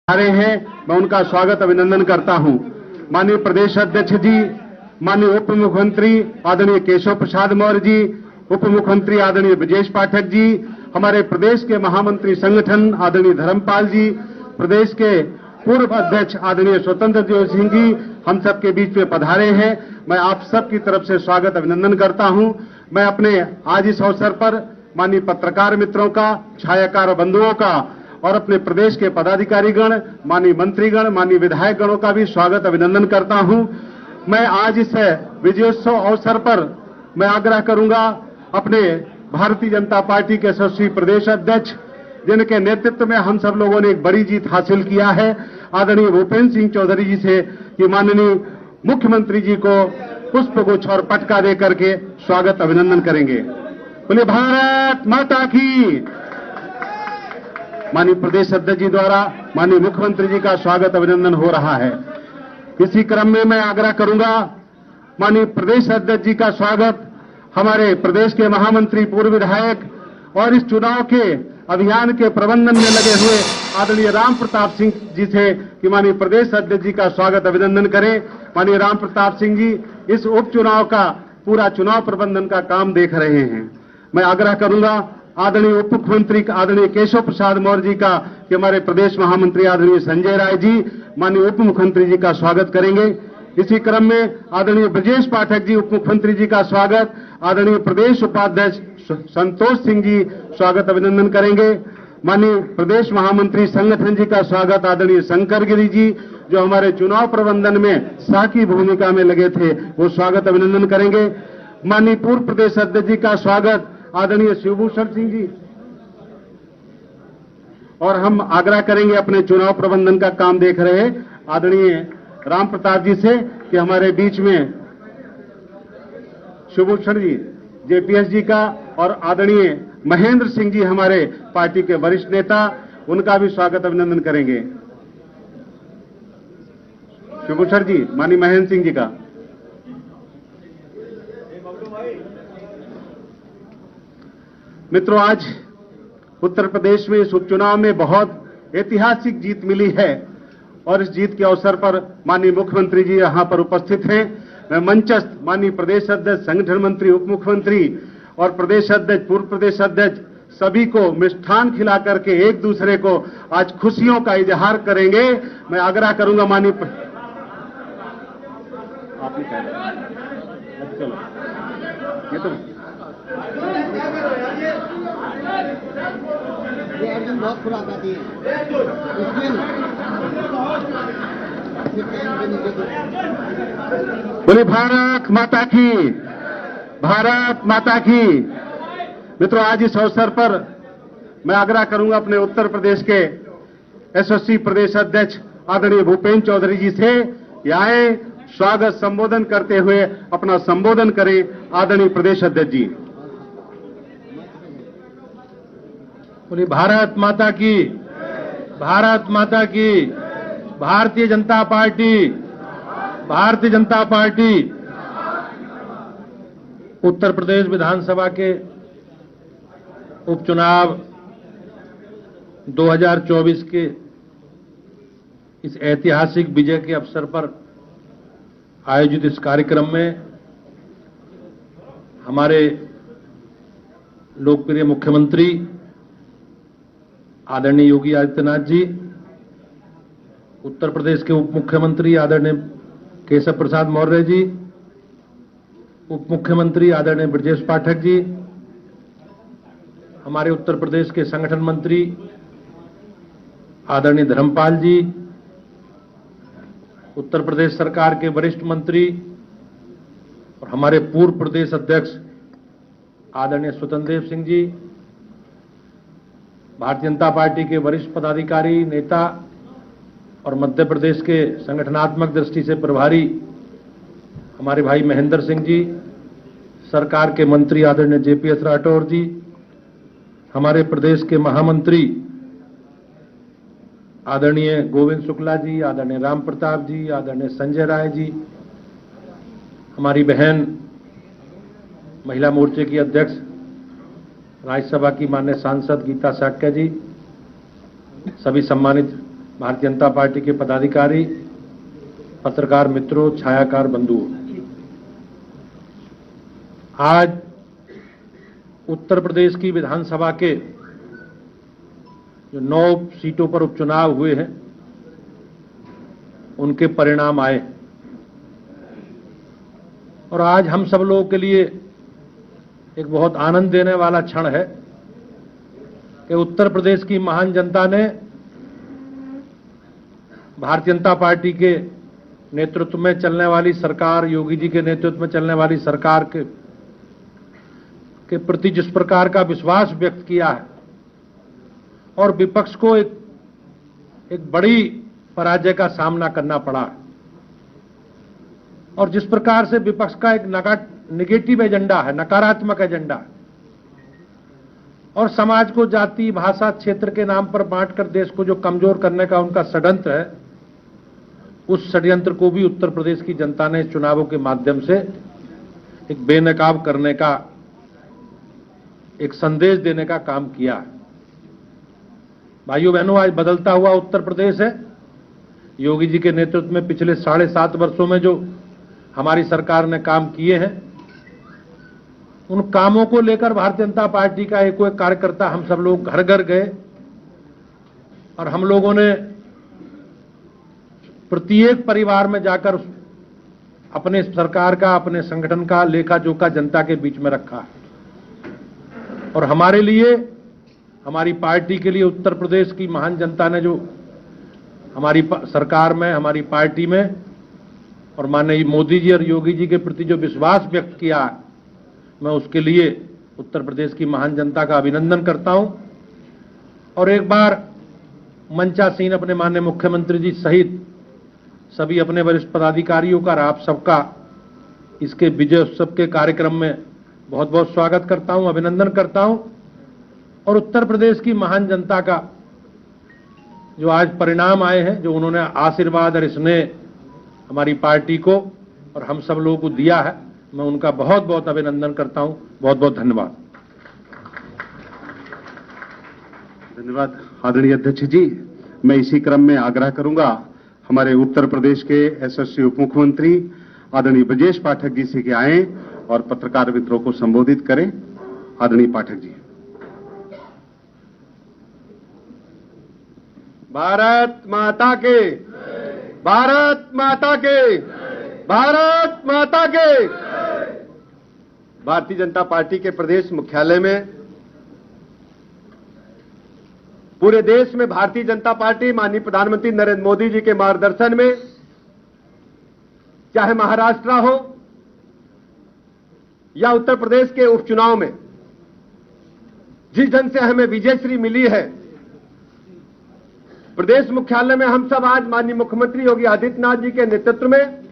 आ रहे हैं, मैं उनका स्वागत अभिनंदन करता हूं। माननीय प्रदेश अध्यक्ष जी, माननीय उप मुख्यमंत्री आदरणीय केशव प्रसाद मौर्य जी, उप मुख्यमंत्री आदरणीय ब्रजेश पाठक जी, हमारे प्रदेश के महामंत्री संगठन आदरणीय धर्मपाल जी, प्रदेश के पूर्व अध्यक्ष आदरणीय स्वतंत्र देव सिंह जी हम सबके बीच में पधारे हैं। मैं आप सबकी तरफ से स्वागत अभिनंदन करता हूं। मैं अपने आज इस अवसर पर माननीय पत्रकार मित्रों का, छायाकार बंधुओं का और अपने प्रदेश के पदाधिकारीगण, माननीय मंत्रीगण, माननीय विधायक गणों का भी स्वागत अभिनंदन करता हूं। मैं आज इस विजयोत्सव अवसर पर मैं आग्रह करूंगा अपने भारतीय जनता पार्टी के यशस्वी प्रदेश अध्यक्ष, जिनके नेतृत्व में हम सब लोगों ने एक बड़ी जीत हासिल किया है, आदरणीय भूपेंद्र सिंह चौधरी जी से कि माननीय मुख्यमंत्री जी को पुष्पगुच्छ और पटका देकर के स्वागत अभिनंदन करेंगे। बोले भारत माता की। माननीय प्रदेश अध्यक्ष जी द्वारा माननीय मुख्यमंत्री जी का स्वागत अभिनंदन हो रहा है। इसी क्रम में मैं आग्रह करूंगा माननीय प्रदेश अध्यक्ष जी का स्वागत हमारे प्रदेश के महामंत्री, पूर्व विधायक और इस चुनाव के अभियान के प्रबंधन में लगे हुए आदरणीय राम प्रताप सिंह जी से कि माननीय प्रदेश अध्यक्ष जी का स्वागत अभिनंदन करें। माननीय राम प्रताप सिंह जी इस उपचुनाव का पूरा चुनाव प्रबंधन का काम देख रहे हैं। मैं आग्रह करूंगा आदरणीय उप मुख्यमंत्री आदरणीय केशव प्रसाद मौर्य जी का कि हमारे प्रदेश महामंत्री आदरणीय संजय राय जी माननीय उप मुख्यमंत्री जी का स्वागत करेंगे। इसी क्रम में आदरणीय ब्रजेश पाठक जी उप मुख्यमंत्री जी का स्वागत, आदरणीय प्रदेश उपाध्यक्ष संतोष सिंह जी स्वागत अभिनंदन करेंगे। माननीय प्रदेश महामंत्री संगठन जी का स्वागत आदरणीय शंकर गिरी जी, जो हमारे चुनाव प्रबंधन में साकी भूमिका में लगे थे, वो स्वागत अभिनंदन करेंगे। माननीय पूर्व प्रदेश अध्यक्ष जी का स्वागत आदरणीय शिवभूषण सिंह जी, और हम आग्रह करेंगे अपने चुनाव प्रबंधन का काम देख रहे आदरणीय राम प्रताप जी से कि हमारे बीच में शिवभूषण जी जेपीएस जी का और आदरणीय महेंद्र सिंह जी हमारे पार्टी के वरिष्ठ नेता, उनका भी स्वागत अभिनंदन करेंगे। शिवभूषण जी माननीय महेंद्र सिंह जी का। मित्रों, आज उत्तर प्रदेश में इस उपचुनाव में बहुत ऐतिहासिक जीत मिली है और इस जीत के अवसर पर माननीय मुख्यमंत्री जी यहां पर उपस्थित हैं। मैं मंचस्थ माननीय प्रदेश अध्यक्ष, संगठन मंत्री, उप मुख्यमंत्री और प्रदेश अध्यक्ष, पूर्व प्रदेश अध्यक्ष सभी को मिष्ठान खिला करके एक दूसरे को आज खुशियों का इजहार करेंगे। मैं आग्रह करूंगा माननीय आपने चलो ये तो बहुत खुराक आती है। बोले भारत माता की, भारत माता की। मित्रों, आज इस अवसर पर मैं आग्रह करूंगा अपने उत्तर प्रदेश के यशस्वी प्रदेश अध्यक्ष आदरणीय भूपेंद्र चौधरी जी से कि आए स्वागत संबोधन करते हुए अपना संबोधन करें। आदरणीय प्रदेश अध्यक्ष जी। बोली भारत माता की, भारत माता की। Bharatiya Janata party, Bharatiya Janata party. उत्तर प्रदेश विधानसभा के उपचुनाव 2024 के इस ऐतिहासिक विजय के अवसर पर आयोजित इस कार्यक्रम में हमारे लोकप्रिय मुख्यमंत्री आदरणीय योगी आदित्यनाथ जी, उत्तर प्रदेश के उप मुख्यमंत्री आदरणीय केशव प्रसाद मौर्य जी, उप मुख्यमंत्री आदरणीय ब्रजेश पाठक जी, हमारे उत्तर प्रदेश के संगठन मंत्री आदरणीय धर्मपाल जी, उत्तर प्रदेश सरकार के वरिष्ठ मंत्री और हमारे पूर्व प्रदेश अध्यक्ष आदरणीय स्वतंत्र देव सिंह जी, भारतीय जनता पार्टी के वरिष्ठ पदाधिकारी, नेता और मध्य प्रदेश के संगठनात्मक दृष्टि से प्रभारी हमारे भाई महेंद्र सिंह जी, सरकार के मंत्री आदरणीय जेपीएस राठौर जी, हमारे प्रदेश के महामंत्री आदरणीय गोविंद शुक्ला जी, आदरणीय राम प्रताप जी, आदरणीय संजय राय जी, हमारी बहन महिला मोर्चे की अध्यक्ष राज्यसभा की माननीय सांसद गीता साक्य जी, सभी सम्मानित भारतीय जनता पार्टी के पदाधिकारी, पत्रकार मित्रों, छायाकार बंधुओं, आज उत्तर प्रदेश की विधानसभा के जो 9 सीटों पर उपचुनाव हुए हैं, उनके परिणाम आए और आज हम सब लोगों के लिए एक बहुत आनंद देने वाला क्षण है कि उत्तर प्रदेश की महान जनता ने भारतीय जनता पार्टी के नेतृत्व में चलने वाली सरकार, योगी जी के नेतृत्व में चलने वाली सरकार के प्रति जिस प्रकार का विश्वास व्यक्त किया है और विपक्ष को एक बड़ी पराजय का सामना करना पड़ा और जिस प्रकार से विपक्ष का एक नेगेटिव एजेंडा है, नकारात्मक एजेंडा है और समाज को जाति, भाषा, क्षेत्र के नाम पर बांटकर देश को जो कमजोर करने का उनका षड्यंत्र है, उस षड्यंत्र को भी उत्तर प्रदेश की जनता ने चुनावों के माध्यम से एक बेनकाब करने का, एक संदेश देने का काम किया है। भाइयों बहनों, आज बदलता हुआ उत्तर प्रदेश है। योगी जी के नेतृत्व में पिछले 7.5 वर्षों में जो हमारी सरकार ने काम किए हैं, उन कामों को लेकर भारतीय जनता पार्टी का एक कार्यकर्ता, हम सब लोग घर घर गए और हम लोगों ने प्रत्येक परिवार में जाकर अपने सरकार का, अपने संगठन का लेखा जोखा जनता के बीच में रखा और हमारे लिए, हमारी पार्टी के लिए उत्तर प्रदेश की महान जनता ने जो हमारी सरकार में, हमारी पार्टी में और माननीय मोदी जी और योगी जी के प्रति जो विश्वास व्यक्त किया, मैं उसके लिए उत्तर प्रदेश की महान जनता का अभिनंदन करता हूं और एक बार मंचासीन अपने माननीय मुख्यमंत्री जी सहित सभी अपने वरिष्ठ पदाधिकारियों का और आप सबका इसके विजय उत्सव के कार्यक्रम में बहुत बहुत स्वागत करता हूं, अभिनंदन करता हूं और उत्तर प्रदेश की महान जनता का जो आज परिणाम आए हैं, जो उन्होंने आशीर्वाद और स्नेह हमारी पार्टी को और हम सब लोगों को दिया है, मैं उनका बहुत बहुत अभिनंदन करता हूं। बहुत बहुत धन्यवाद। धन्यवाद आदरणीय अध्यक्ष जी। मैं इसी क्रम में आग्रह करूंगा हमारे उत्तर प्रदेश के यशस्वी उप मुख्यमंत्री आदरणीय ब्रजेश पाठक जी से कि आए और पत्रकार मित्रों को संबोधित करें। आदरणीय पाठक जी। भारत माता के, भारत माता के, भारत माता के। भारतीय जनता पार्टी के प्रदेश मुख्यालय में पूरे देश में भारतीय जनता पार्टी माननीय प्रधानमंत्री नरेंद्र मोदी जी के मार्गदर्शन में, चाहे महाराष्ट्र हो या उत्तर प्रदेश के उपचुनाव में, जिस ढंग से हमें विजयश्री मिली है, प्रदेश मुख्यालय में हम सब आज माननीय मुख्यमंत्री योगी आदित्यनाथ जी के नेतृत्व में,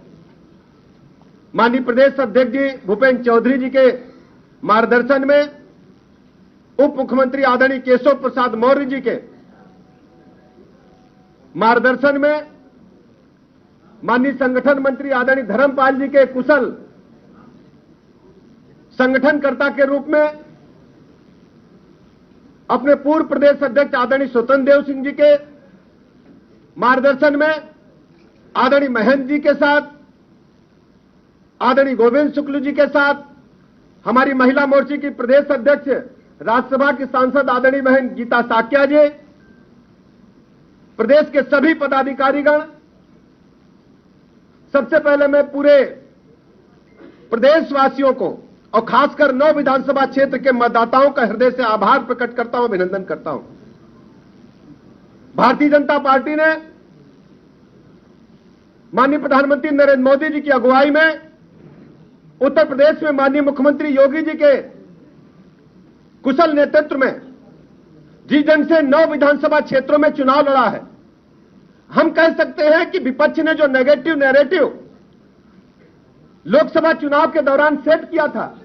माननीय प्रदेश अध्यक्ष जी भूपेंद्र चौधरी जी के मार्गदर्शन में, उप मुख्यमंत्री आदरणीय केशव प्रसाद मौर्य जी के मार्गदर्शन में, माननीय संगठन मंत्री आदरणीय धर्मपाल जी के कुशल संगठनकर्ता के रूप में, अपने पूर्व प्रदेश अध्यक्ष आदरणीय स्वतंत्र देव सिंह जी के मार्गदर्शन में, आदरणीय महेंद्र जी के साथ, आदरणीय गोविंद शुक्ल जी के साथ, हमारी महिला मोर्चे की प्रदेश अध्यक्ष राज्यसभा की सांसद आदरणीय बहन गीता साक्या जी, प्रदेश के सभी पदाधिकारीगण, सबसे पहले मैं पूरे प्रदेशवासियों को और खासकर 9 विधानसभा क्षेत्र के मतदाताओं का हृदय से आभार प्रकट करता हूं, अभिनंदन करता हूं। भारतीय जनता पार्टी ने माननीय प्रधानमंत्री नरेंद्र मोदी जी की अगुवाई में उत्तर प्रदेश में माननीय मुख्यमंत्री योगी जी के कुशल नेतृत्व में जिस ढंग से 9 विधानसभा क्षेत्रों में चुनाव लड़ा है, हम कह सकते हैं कि विपक्ष ने जो नेगेटिव नैरेटिव लोकसभा चुनाव के दौरान सेट किया था,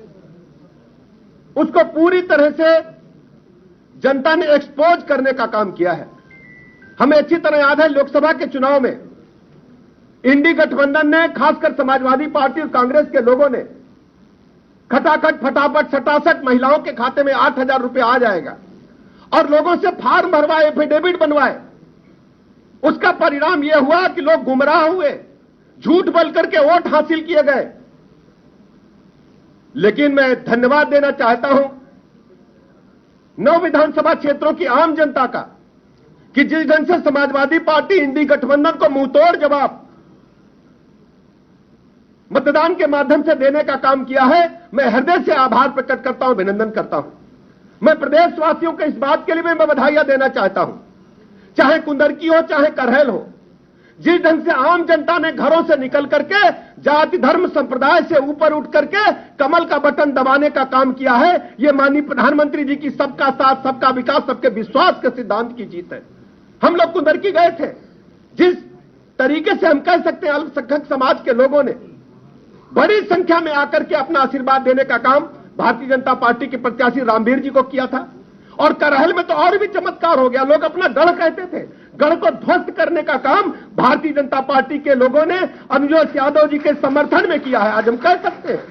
उसको पूरी तरह से जनता ने एक्सपोज करने का काम किया है। हमें अच्छी तरह याद है, लोकसभा के चुनाव में इंडी गठबंधन ने, खासकर समाजवादी पार्टी और कांग्रेस के लोगों ने खटाखट फटाफट सटासट महिलाओं के खाते में 8,000 रुपए आ जाएगा और लोगों से फार्म भरवाए, एफिडेविट बनवाए उसका परिणाम यह हुआ कि लोग गुमराह हुए, झूठ बोल करके वोट हासिल किए गए। लेकिन मैं धन्यवाद देना चाहता हूं 9 विधानसभा क्षेत्रों की आम जनता का कि जिस ढंग से समाजवादी पार्टी इंडी गठबंधन को मुंहतोड़ जवाब मतदान के माध्यम से देने का काम किया है। मैं हृदय से आभार प्रकट करता हूं, अभिनंदन करता हूं। मैं प्रदेशवासियों को इस बात के लिए भी मैं बधाइयां देना चाहता हूं, चाहे कुंदरकी हो चाहे करहल हो, जिस ढंग से आम जनता ने घरों से निकल करके जाति धर्म संप्रदाय से ऊपर उठ करके कमल का बटन दबाने का काम किया है, यह माननीय प्रधानमंत्री जी की सबका साथ सबका विकास सबके विश्वास के सिद्धांत की जीत है। हम लोग कुंदरकी गए थे, जिस तरीके से हम कह सकते हैं अल्पसंख्यक समाज के लोगों ने बड़ी संख्या में आकर के अपना आशीर्वाद देने का काम भारतीय जनता पार्टी के प्रत्याशी रामवीर जी को किया था। और करहल में तो और भी चमत्कार हो गया, लोग अपना गढ़ कहते थे, गढ़ को ध्वस्त करने का काम भारतीय जनता पार्टी के लोगों ने अनुजोत यादव जी के समर्थन में किया है। आज हम कह सकते हैं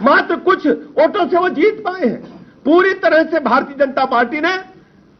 मात्र कुछ वोटों से वो जीत पाए हैं। पूरी तरह से भारतीय जनता पार्टी ने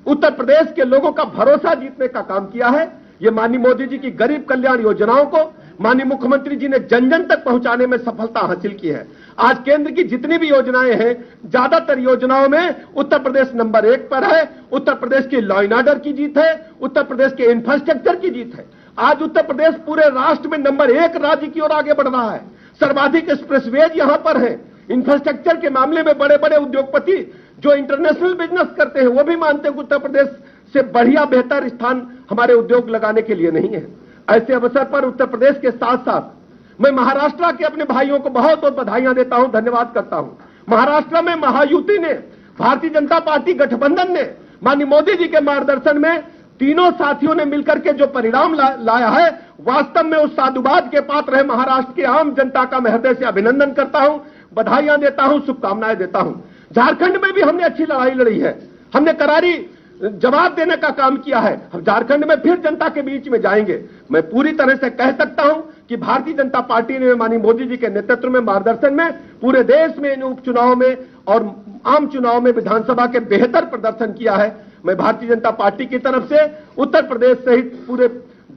उत्तर प्रदेश के लोगों का भरोसा जीतने का काम किया है। ये माननीय मोदी जी की गरीब कल्याण योजनाओं को माननीय मुख्यमंत्री जी ने जन जन तक पहुंचाने में सफलता हासिल की है। आज केंद्र की जितनी भी योजनाएं हैं, ज्यादातर योजनाओं में उत्तर प्रदेश नंबर 1 पर है। उत्तर प्रदेश की लॉ एंड ऑर्डर की जीत है, उत्तर प्रदेश के इंफ्रास्ट्रक्चर की जीत है। आज उत्तर प्रदेश पूरे राष्ट्र में नंबर 1 राज्य की ओर आगे बढ़ रहा है। सर्वाधिक एक्सप्रेसवेज यहां पर है। इंफ्रास्ट्रक्चर के मामले में बड़े बड़े उद्योगपति जो इंटरनेशनल बिजनेस करते हैं वो भी मानते हैं कि उत्तर प्रदेश से बढ़िया बेहतर स्थान हमारे उद्योग लगाने के लिए नहीं है। ऐसे अवसर पर उत्तर प्रदेश के साथ साथ मैं महाराष्ट्र के अपने भाइयों को बहुत बहुत बधाइयां देता हूं, धन्यवाद करता हूं। महाराष्ट्र में महायुति ने, भारतीय जनता पार्टी गठबंधन ने माननीय मोदी जी के मार्गदर्शन में तीनों साथियों ने मिलकर के जो परिणाम लाया है, वास्तव में उस साधुवाद के पात्र है महाराष्ट्र की आम जनता का मैं हृदय से अभिनंदन करता हूं, बधाइयां देता हूं, शुभकामनाएं देता हूं। झारखंड में भी हमने अच्छी लड़ाई लड़ी है, हमने करारी जवाब देने का काम किया है। हम झारखंड में फिर जनता के बीच में जाएंगे। मैं पूरी तरह से कह सकता हूं कि भारतीय जनता पार्टी ने माननीय मोदी जी के नेतृत्व में मार्गदर्शन में पूरे देश में इन उपचुनाव में और आम चुनाव में विधानसभा के बेहतर प्रदर्शन किया है। मैं भारतीय जनता पार्टी की तरफ से उत्तर प्रदेश सहित पूरे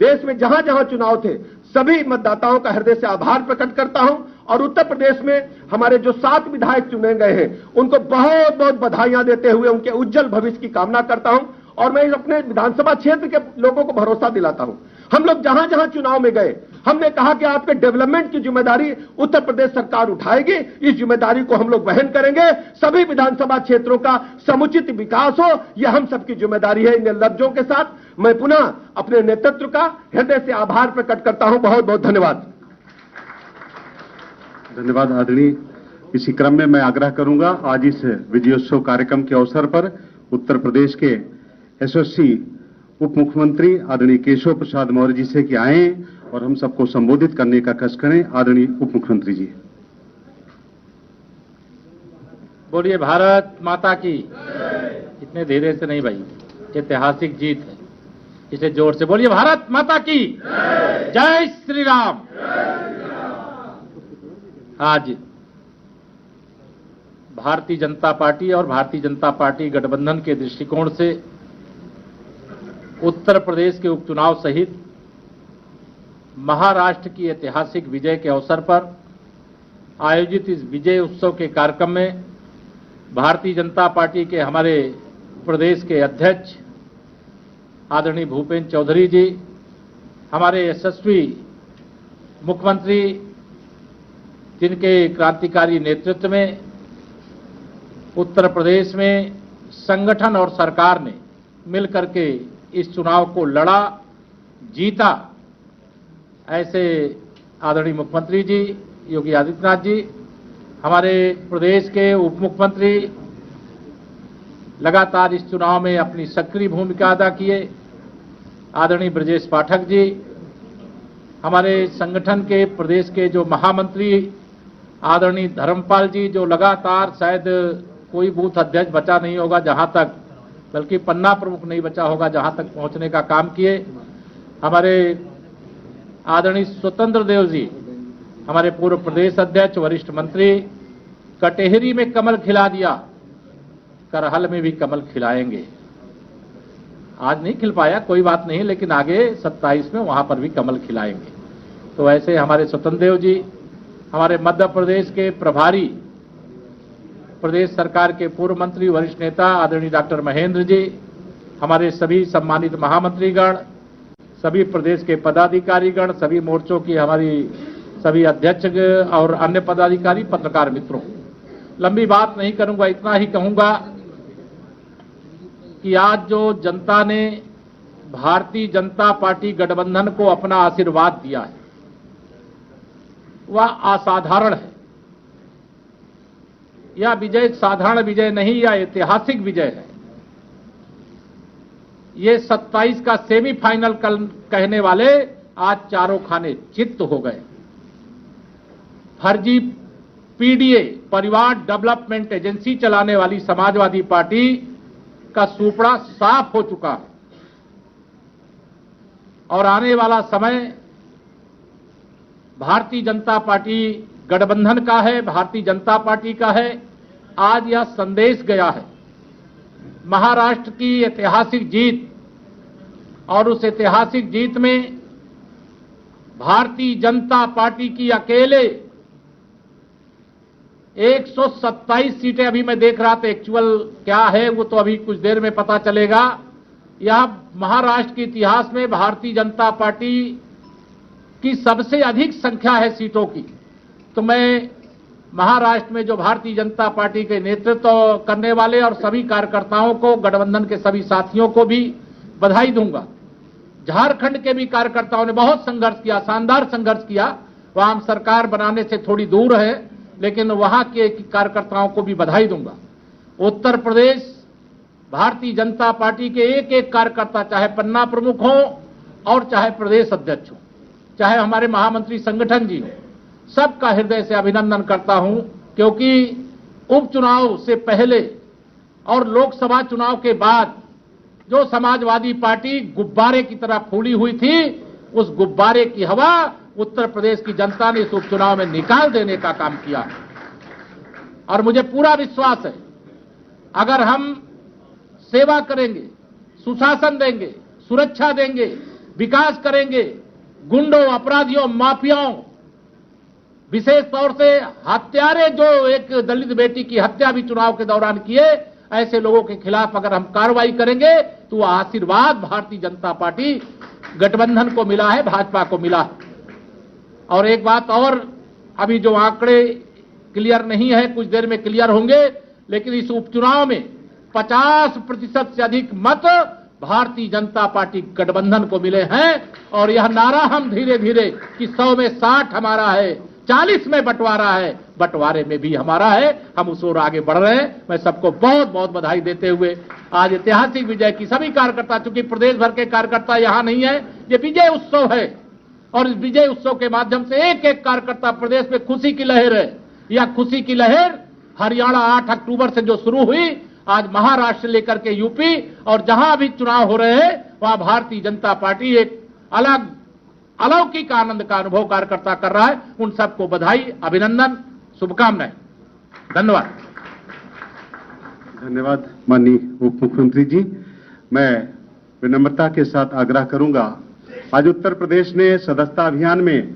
देश में जहां जहां चुनाव थे सभी मतदाताओं का हृदय से आभार प्रकट करता हूं। और उत्तर प्रदेश में हमारे जो 7 विधायक चुने गए हैं उनको बहुत बहुत बधाइयां देते हुए उनके उज्जवल भविष्य की कामना करता हूं। और मैं अपने विधानसभा क्षेत्र के लोगों को भरोसा दिलाता हूं, हम लोग जहां जहां चुनाव में गए हमने कहा कि आपके डेवलपमेंट की जिम्मेदारी उत्तर प्रदेश सरकार उठाएगी, इस जिम्मेदारी को हम लोग वहन करेंगे। सभी विधानसभा क्षेत्रों का समुचित विकास हो, यह हम सबकी जिम्मेदारी है। इन लफ्जों के साथ मैं पुनः अपने नेतृत्व का हृदय से आभार प्रकट करता हूं। बहुत बहुत धन्यवाद। धन्यवाद आदरणीय। इसी क्रम में मैं आग्रह करूंगा आज इस विजयोत्सव कार्यक्रम के अवसर पर उत्तर प्रदेश के यशस्वी उप मुख्यमंत्री आदरणीय केशव प्रसाद मौर्य जी से कि आए और हम सबको संबोधित करने का कष्ट करें। आदरणीय उप मुख्यमंत्री जी। बोलिए भारत माता की। इतने धीरे से नहीं भाई, ऐतिहासिक जीत है, इसे जोर से बोलिए भारत माता की जय श्री राम। आज भारतीय जनता पार्टी और भारतीय जनता पार्टी गठबंधन के दृष्टिकोण से उत्तर प्रदेश के उपचुनाव सहित महाराष्ट्र की ऐतिहासिक विजय के अवसर पर आयोजित इस विजय उत्सव के कार्यक्रम में भारतीय जनता पार्टी के हमारे प्रदेश के अध्यक्ष आदरणीय भूपेंद्र चौधरी जी, हमारे यशस्वी मुख्यमंत्री जिनके क्रांतिकारी नेतृत्व में उत्तर प्रदेश में संगठन और सरकार ने मिलकर के इस चुनाव को लड़ा, जीता, ऐसे आदरणीय मुख्यमंत्री जी योगी आदित्यनाथ जी, हमारे प्रदेश के उप मुख्यमंत्री लगातार इस चुनाव में अपनी सक्रिय भूमिका अदा किए, आदरणीय ब्रजेश पाठक जी, हमारे संगठन के प्रदेश के जो महामंत्री आदरणीय धर्मपाल जी, जो लगातार शायद कोई बूथ अध्यक्ष बचा नहीं होगा जहां तक, बल्कि पन्ना प्रमुख नहीं बचा होगा जहां तक पहुंचने का काम किए, हमारे आदरणीय स्वतंत्र देव जी, हमारे पूर्व प्रदेश अध्यक्ष वरिष्ठ मंत्री, कटेहरी में कमल खिला दिया, करहल में भी कमल खिलाएंगे। आज नहीं खिल पाया, कोई बात नहीं, लेकिन आगे 27 में वहां पर भी कमल खिलाएंगे। तो ऐसे हमारे स्वतंत्र देव जी, हमारे मध्य प्रदेश के प्रभारी, प्रदेश सरकार के पूर्व मंत्री, वरिष्ठ नेता आदरणीय डॉक्टर महेंद्र जी, हमारे सभी सम्मानित महामंत्रीगण, सभी प्रदेश के पदाधिकारीगण, सभी मोर्चों की हमारी सभी अध्यक्ष और अन्य पदाधिकारी, पत्रकार मित्रों, लंबी बात नहीं करूंगा, इतना ही कहूंगा कि आज जो जनता ने भारतीय जनता पार्टी गठबंधन को अपना आशीर्वाद दिया है वह असाधारण है। यह विजय साधारण विजय नहीं, यह ऐतिहासिक विजय है। ये 27 का सेमीफाइनल कल कहने वाले आज चारों खाने चित्त हो गए। फर्जी पीडीए, परिवार डेवलपमेंट एजेंसी चलाने वाली समाजवादी पार्टी का सूपड़ा साफ हो चुका है और आने वाला समय भारतीय जनता पार्टी गठबंधन का है, भारतीय जनता पार्टी का है। आज यह संदेश गया है, महाराष्ट्र की ऐतिहासिक जीत, और उस ऐतिहासिक जीत में भारतीय जनता पार्टी की अकेले 127 सीटें, अभी मैं देख रहा था, एक्चुअल क्या है वो तो अभी कुछ देर में पता चलेगा। यह महाराष्ट्र के इतिहास में भारतीय जनता पार्टी की सबसे अधिक संख्या है सीटों की। तो मैं महाराष्ट्र में जो भारतीय जनता पार्टी के नेतृत्व करने वाले और सभी कार्यकर्ताओं को, गठबंधन के सभी साथियों को भी बधाई दूंगा। झारखंड के भी कार्यकर्ताओं ने बहुत संघर्ष किया, शानदार संघर्ष किया। वहां हम सरकार बनाने से थोड़ी दूर है, लेकिन वहां के कार्यकर्ताओं को भी बधाई दूंगा। उत्तर प्रदेश भारतीय जनता पार्टी के एक एक कार्यकर्ता, चाहे पन्ना प्रमुख हो और चाहे प्रदेश अध्यक्ष हो, चाहे हमारे महामंत्री संगठन जी हो, सबका हृदय से अभिनंदन करता हूं, क्योंकि उपचुनाव से पहले और लोकसभा चुनाव के बाद जो समाजवादी पार्टी गुब्बारे की तरह फूली हुई थी, उस गुब्बारे की हवा उत्तर प्रदेश की जनता ने इस उपचुनाव में निकाल देने का काम किया। और मुझे पूरा विश्वास है, अगर हम सेवा करेंगे, सुशासन देंगे, सुरक्षा देंगे, विकास करेंगे, गुंडों, अपराधियों, माफियाओं, विशेष तौर से हत्यारे जो एक दलित बेटी की हत्या भी चुनाव के दौरान किए, ऐसे लोगों के खिलाफ अगर हम कार्रवाई करेंगे तो वह आशीर्वाद भारतीय जनता पार्टी गठबंधन को मिला है, भाजपा को मिला है। और एक बात और, अभी जो आंकड़े क्लियर नहीं है, कुछ देर में क्लियर होंगे, लेकिन इस उपचुनाव में 50% से अधिक मत भारतीय जनता पार्टी गठबंधन को मिले हैं। और यह नारा हम धीरे धीरे कि 100 में 60 हमारा है, 40 में बंटवारा है, बंटवारे में भी हमारा है, हम उस ओर आगे बढ़ रहे हैं। मैं सबको बहुत बहुत बधाई देते हुए आज ऐतिहासिक विजय की सभी कार्यकर्ता, चूंकि प्रदेश भर के कार्यकर्ता यहां नहीं है, ये विजय उत्सव है और इस विजय उत्सव के माध्यम से एक एक कार्यकर्ता प्रदेश में खुशी की लहर है। यह खुशी की लहर हरियाणा 8 अक्टूबर से जो शुरू हुई, आज महाराष्ट्र से लेकर के यूपी और जहां भी चुनाव हो रहे हैं वहां भारतीय जनता पार्टी एक अलग अलौकिक आनंद का अनुभव कार्यकर्ता कर रहा है। उन सबको बधाई, अभिनंदन, शुभकामनाएं। धन्यवाद। धन्यवाद माननीय उप मुख्यमंत्री जी। मैं विनम्रता के साथ आग्रह करूंगा, आज उत्तर प्रदेश ने सदस्यता अभियान में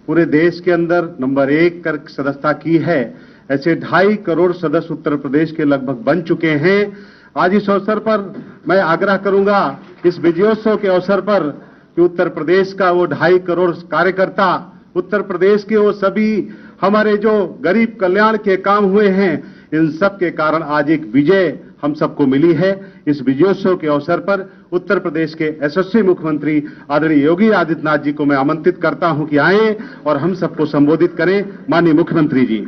पूरे देश के अंदर नंबर 1 कर सदस्यता की है। ऐसे 2.5 करोड़ सदस्य उत्तर प्रदेश के लगभग बन चुके हैं। आज इस अवसर पर मैं आग्रह करूंगा, इस विजयोत्सव के अवसर पर, कि उत्तर प्रदेश का वो 2.5 करोड़ कार्यकर्ता, उत्तर प्रदेश के वो सभी हमारे जो गरीब कल्याण के काम हुए हैं, इन सब के कारण आज एक विजय हम सबको मिली है। इस विजयोत्सव के अवसर पर उत्तर प्रदेश के यशस्वी मुख्यमंत्री आदरणीय योगी आदित्यनाथ जी को मैं आमंत्रित करता हूं कि आए और हम सबको संबोधित करें। माननीय मुख्यमंत्री जी।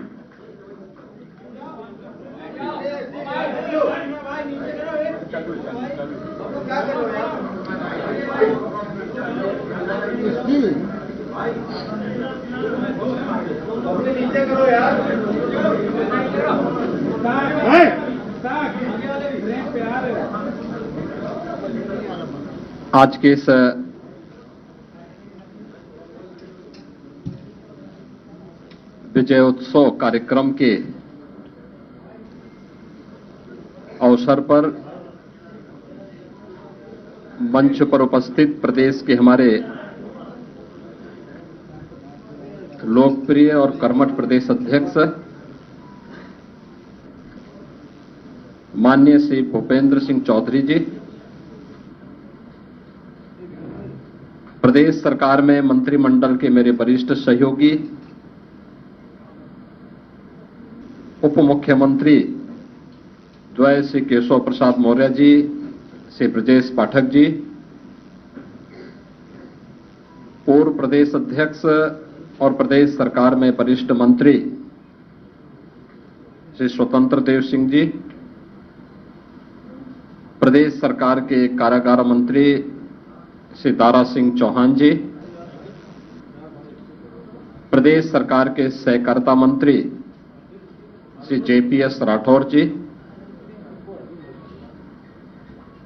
आज के इस विजयोत्सव कार्यक्रम के अवसर पर मंच पर उपस्थित प्रदेश के हमारे लोकप्रिय और कर्मठ प्रदेश अध्यक्ष माननीय श्री भूपेंद्र सिंह चौधरी जी, प्रदेश सरकार में मंत्रिमंडल के मेरे वरिष्ठ सहयोगी, उप मुख्यमंत्री द्वय श्री केशव प्रसाद मौर्य जी, श्री ब्रजेश पाठक जी, पूर्व प्रदेश अध्यक्ष और प्रदेश सरकार में वरिष्ठ मंत्री श्री स्वतंत्र देव सिंह जी, प्रदेश सरकार के कारागार मंत्री श्री दारा सिंह चौहान जी, प्रदेश सरकार के सहकारिता मंत्री श्री जेपीएस राठौर जी,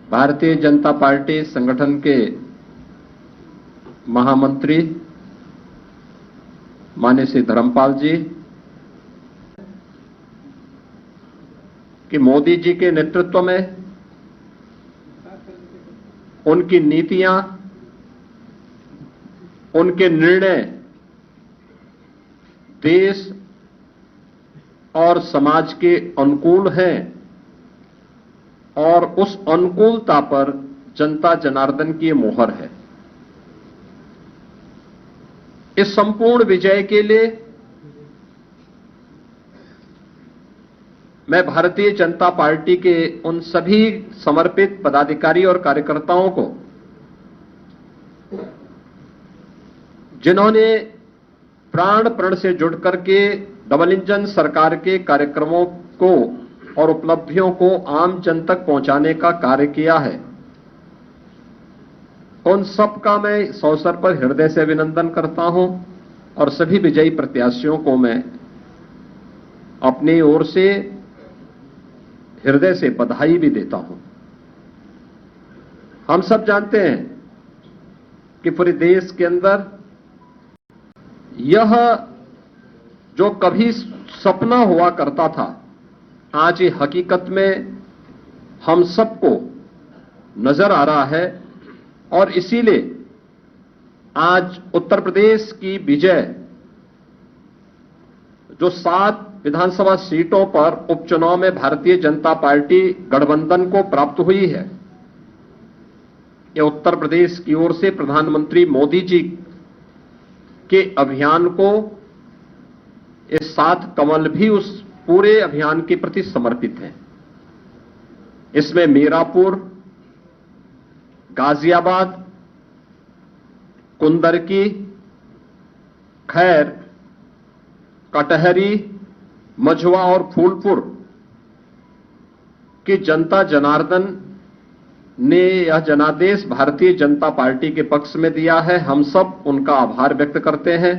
भारतीय जनता पार्टी संगठन के महामंत्री माननीय श्री धर्मपाल जी, कि मोदी जी के नेतृत्व में उनकी नीतियां, उनके निर्णय देश और समाज के अनुकूल हैं और उस अनुकूलता पर जनता जनार्दन की मोहर है। इस संपूर्ण विजय के लिए मैं भारतीय जनता पार्टी के उन सभी समर्पित पदाधिकारी और कार्यकर्ताओं को, जिन्होंने प्राण प्रण से जुड़ करके डबल इंजन सरकार के कार्यक्रमों को और उपलब्धियों को आम जन तक पहुंचाने का कार्य किया है, उन सबका मैं इस अवसर पर हृदय से अभिनंदन करता हूं और सभी विजयी प्रत्याशियों को मैं अपनी ओर से हृदय से बधाई भी देता हूं। हम सब जानते हैं कि पूरे देश के अंदर यह जो कभी सपना हुआ करता था, आज ये हकीकत में हम सबको नजर आ रहा है और इसीलिए आज उत्तर प्रदेश की विजय जो 7 विधानसभा सीटों पर उपचुनाव में भारतीय जनता पार्टी गठबंधन को प्राप्त हुई है, यह उत्तर प्रदेश की ओर से प्रधानमंत्री मोदी जी के अभियान को, ये 7 कमल भी उस पूरे अभियान के प्रति समर्पित हैं। इसमें मीरापुर, गाजियाबाद, कुंदरकी, खैर, कटहरी, मझवा और फूलपुर की जनता जनार्दन ने यह जनादेश भारतीय जनता पार्टी के पक्ष में दिया है। हम सब उनका आभार व्यक्त करते हैं।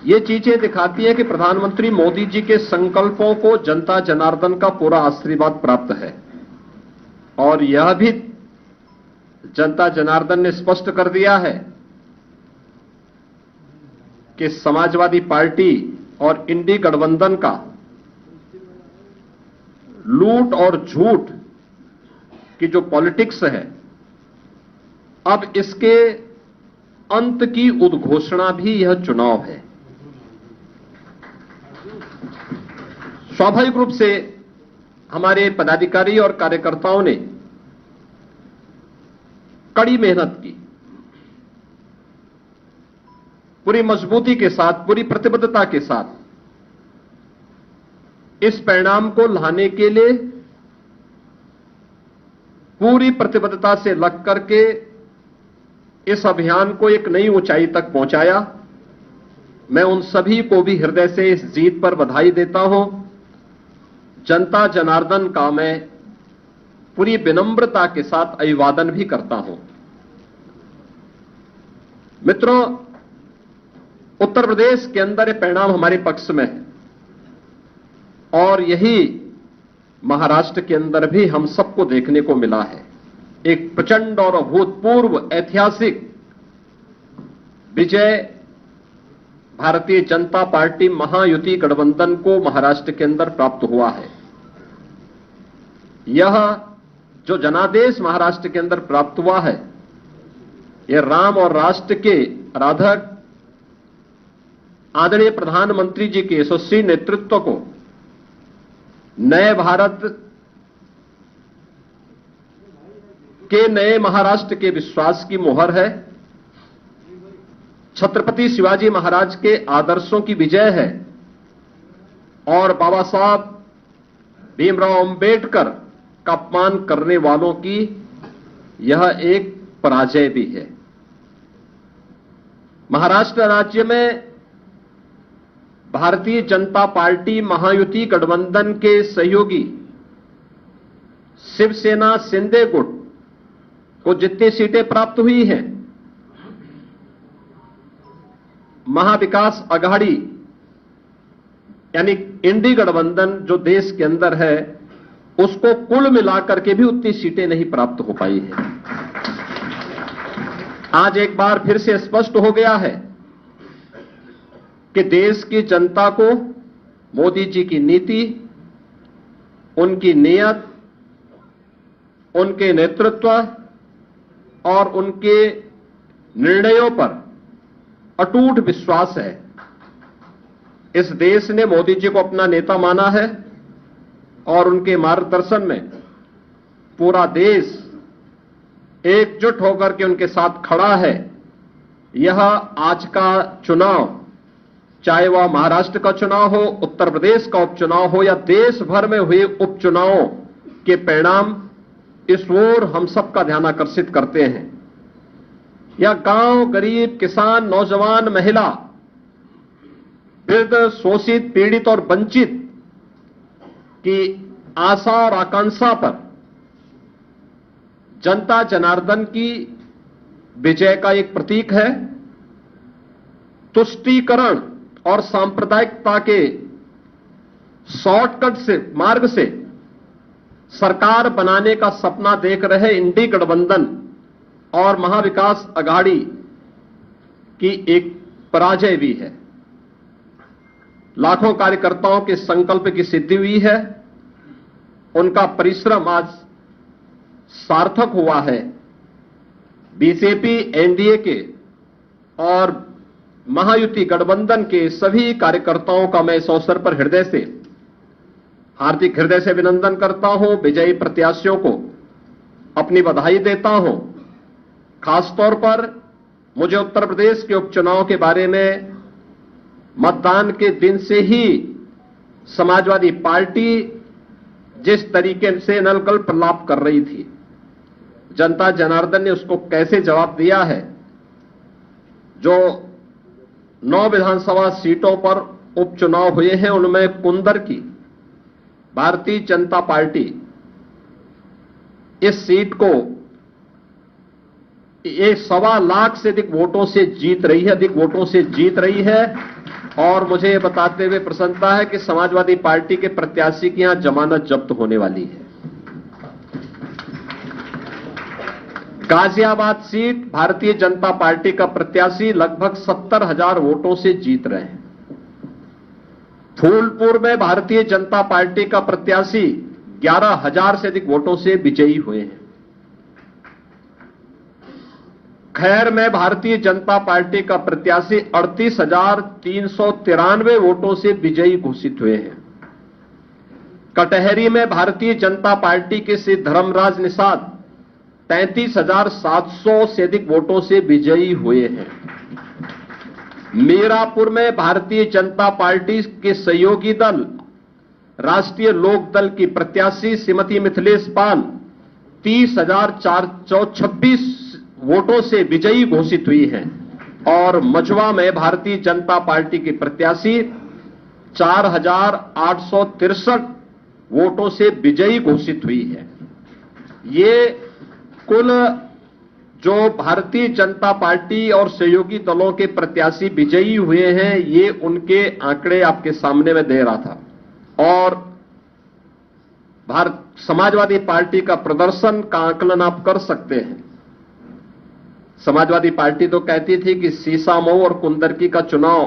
ये चीजें दिखाती है कि प्रधानमंत्री मोदी जी के संकल्पों को जनता जनार्दन का पूरा आशीर्वाद प्राप्त है और यह भी जनता जनार्दन ने स्पष्ट कर दिया है कि समाजवादी पार्टी और इंडी गठबंधन का लूट और झूठ की जो पॉलिटिक्स है, अब इसके अंत की उद्घोषणा भी यह चुनाव है। स्वाभाविक रूप से हमारे पदाधिकारी और कार्यकर्ताओं ने कड़ी मेहनत की, पूरी मजबूती के साथ, पूरी प्रतिबद्धता के साथ इस परिणाम को लाने के लिए पूरी प्रतिबद्धता से लग करके इस अभियान को एक नई ऊंचाई तक पहुंचाया। मैं उन सभी को भी हृदय से इस जीत पर बधाई देता हूं। जनता जनार्दन का मैं पूरी विनम्रता के साथ अभिवादन भी करता हूं। मित्रों, उत्तर प्रदेश के अंदर ये परिणाम हमारे पक्ष में है और यही महाराष्ट्र के अंदर भी हम सबको देखने को मिला है। एक प्रचंड और अभूतपूर्व ऐतिहासिक विजय भारतीय जनता पार्टी महायुति गठबंधन को महाराष्ट्र के अंदर प्राप्त हुआ है। यह जो जनादेश महाराष्ट्र के अंदर प्राप्त हुआ है, यह राम और राष्ट्र के आराधक आदरणीय प्रधानमंत्री जी के यशस्वी नेतृत्व को नए भारत के नए महाराष्ट्र के विश्वास की मोहर है, छत्रपति शिवाजी महाराज के आदर्शों की विजय है और बाबा साहब भीमराव अंबेडकर का अपमान करने वालों की यह एक पराजय भी है। महाराष्ट्र राज्य में भारतीय जनता पार्टी महायुति गठबंधन के सहयोगी शिवसेना शिंदे गुट को जितनी सीटें प्राप्त हुई हैं, महाविकास आघाड़ी यानी इंडी गठबंधन जो देश के अंदर है, उसको कुल मिलाकर के भी उतनी सीटें नहीं प्राप्त हो पाई है। आज एक बार फिर से स्पष्ट हो गया है कि देश की जनता को मोदी जी की नीति, उनकी नीयत, उनके नेतृत्व और उनके निर्णयों पर अटूट विश्वास है। इस देश ने मोदी जी को अपना नेता माना है और उनके मार्गदर्शन में पूरा देश एकजुट होकर के उनके साथ खड़ा है। यह आज का चुनाव, चाहे वह महाराष्ट्र का चुनाव हो, उत्तर प्रदेश का उपचुनाव हो या देश भर में हुए उपचुनावों के परिणाम इस ओर हम सबका ध्यान आकर्षित करते हैं। यह गांव, गरीब, किसान, नौजवान, महिला, वृद्ध, शोषित, पीड़ित और वंचित की आशा और आकांक्षा पर जनता जनार्दन की विजय का एक प्रतीक है। तुष्टीकरण और सांप्रदायिकता के शॉर्टकट से मार्ग से सरकार बनाने का सपना देख रहे इंडी गठबंधन और महाविकास आघाड़ी की एक पराजय भी है। लाखों कार्यकर्ताओं के संकल्प की सिद्धि हुई है, उनका परिश्रम आज सार्थक हुआ है। बीजेपी, एनडीए के और महायुति गठबंधन के सभी कार्यकर्ताओं का मैं इस अवसर पर हार्दिक हृदय से अभिनंदन करता हूं। विजयी प्रत्याशियों को अपनी बधाई देता हूं। खासतौर पर मुझे उत्तर प्रदेश के उपचुनाव के बारे में मतदान के दिन से ही समाजवादी पार्टी जिस तरीके से नलकल प्रलाप कर रही थी, जनता जनार्दन ने उसको कैसे जवाब दिया है। जो 9 विधानसभा सीटों पर उपचुनाव हुए हैं, उनमें कुंदर की भारतीय जनता पार्टी इस सीट को 1.25 लाख से अधिक वोटों से जीत रही है और मुझे यह बताते हुए प्रसन्नता है कि समाजवादी पार्टी के प्रत्याशी की यहां जमानत जब्त होने वाली है। गाजियाबाद सीट भारतीय जनता पार्टी का प्रत्याशी लगभग 70,000 वोटों से जीत रहे हैं। फूलपुर में भारतीय जनता पार्टी का प्रत्याशी 11,000 से अधिक वोटों से विजयी हुए हैं। खैर में भारतीय जनता पार्टी का प्रत्याशी 38,393 वोटों से विजयी घोषित हुए हैं। कटहरी में भारतीय जनता पार्टी के श्री धर्मराज निषाद 33,700 से अधिक वोटों से विजयी हुए हैं। मीरापुर में भारतीय जनता पार्टी के सहयोगी दल राष्ट्रीय लोक दल की प्रत्याशी श्रीमती मिथिलेश पाल 30,426 वोटों से विजयी घोषित हुई हैं और मझवा में भारतीय जनता पार्टी की प्रत्याशी 4,863 वोटों से विजयी घोषित हुई है। ये कुल जो भारतीय जनता पार्टी और सहयोगी दलों के प्रत्याशी विजयी हुए हैं, ये उनके आंकड़े आपके सामने में दे रहा था। और समाजवादी पार्टी का प्रदर्शन का आकलन आप कर सकते हैं। समाजवादी पार्टी तो कहती थी कि सीसामऊ और कुंदरकी का चुनाव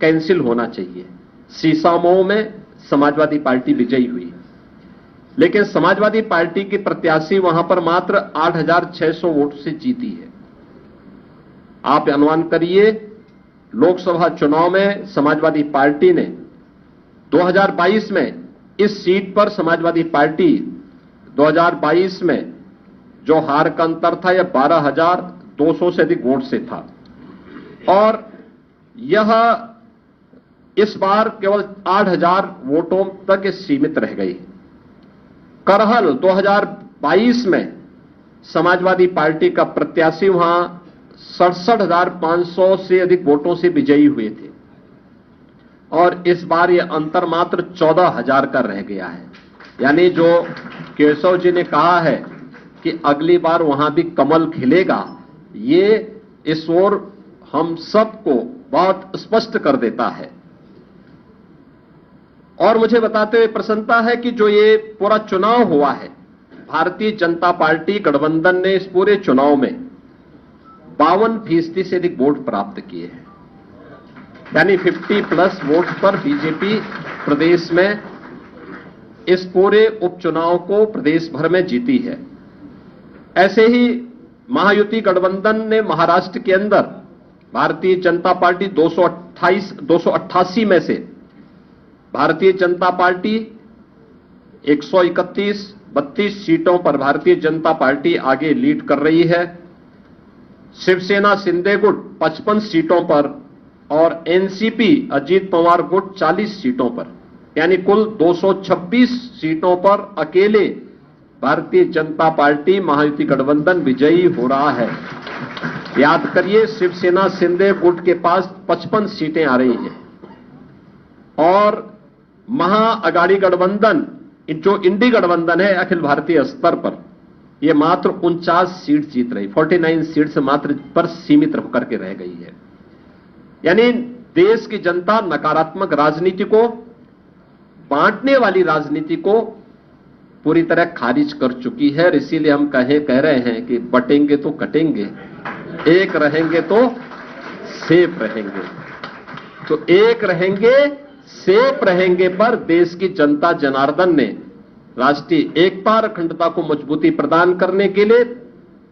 कैंसिल होना चाहिए। सीसामऊ में समाजवादी पार्टी विजयी हुई, लेकिन समाजवादी पार्टी की प्रत्याशी वहां पर मात्र 8,600 वोट से जीती है। आप अनुमान करिए, लोकसभा चुनाव में समाजवादी पार्टी ने 2022 में इस सीट पर समाजवादी पार्टी 2022 में जो हार का अंतर था यह 12,200 से अधिक वोट से था और यह इस बार केवल 8,000 वोटों तक सीमित रह गई। करहल 2022 में समाजवादी पार्टी का प्रत्याशी वहां 67,500 से अधिक वोटों से विजयी हुए थे और इस बार यह अंतर मात्र 14,000 का रह गया है। यानी जो केशव जी ने कहा है कि अगली बार वहां भी कमल खिलेगा, ये इस ओर हम सबको बहुत स्पष्ट कर देता है। और मुझे बताते हुए प्रसन्नता है कि जो ये पूरा चुनाव हुआ है, भारतीय जनता पार्टी गठबंधन ने इस पूरे चुनाव में 52% से अधिक वोट प्राप्त किए हैं। यानी 50+ वोट पर बीजेपी प्रदेश में इस पूरे उपचुनाव को प्रदेश भर में जीती है। ऐसे ही महायुति गठबंधन ने महाराष्ट्र के अंदर भारतीय जनता पार्टी 288 में से भारतीय जनता पार्टी 131-32 सीटों पर भारतीय जनता पार्टी आगे लीड कर रही है। शिवसेना शिंदे गुट 55 सीटों पर और एनसीपी अजीत पवार गुट 40 सीटों पर, यानी कुल 226 सीटों पर अकेले भारतीय जनता पार्टी महायुति गठबंधन विजयी हो रहा है। याद करिए, शिवसेना शिंदे गुट के पास 55 सीटें आ रही हैं और महाअगाड़ी गठबंधन जो इंडी गठबंधन है अखिल भारतीय स्तर पर, यह मात्र 49 सीट जीत रही, 49 सीट से मात्र पर सीमित होकर के रह गई है। यानी देश की जनता नकारात्मक राजनीति को, बांटने वाली राजनीति को पूरी तरह खारिज कर चुकी है। इसीलिए हम कह रहे हैं कि बटेंगे तो कटेंगे, एक रहेंगे तो सेफ रहेंगे। तो एक रहेंगे सेफ रहेंगे पर देश की जनता जनार्दन ने राष्ट्रीय एकता और अखंडता को मजबूती प्रदान करने के लिए,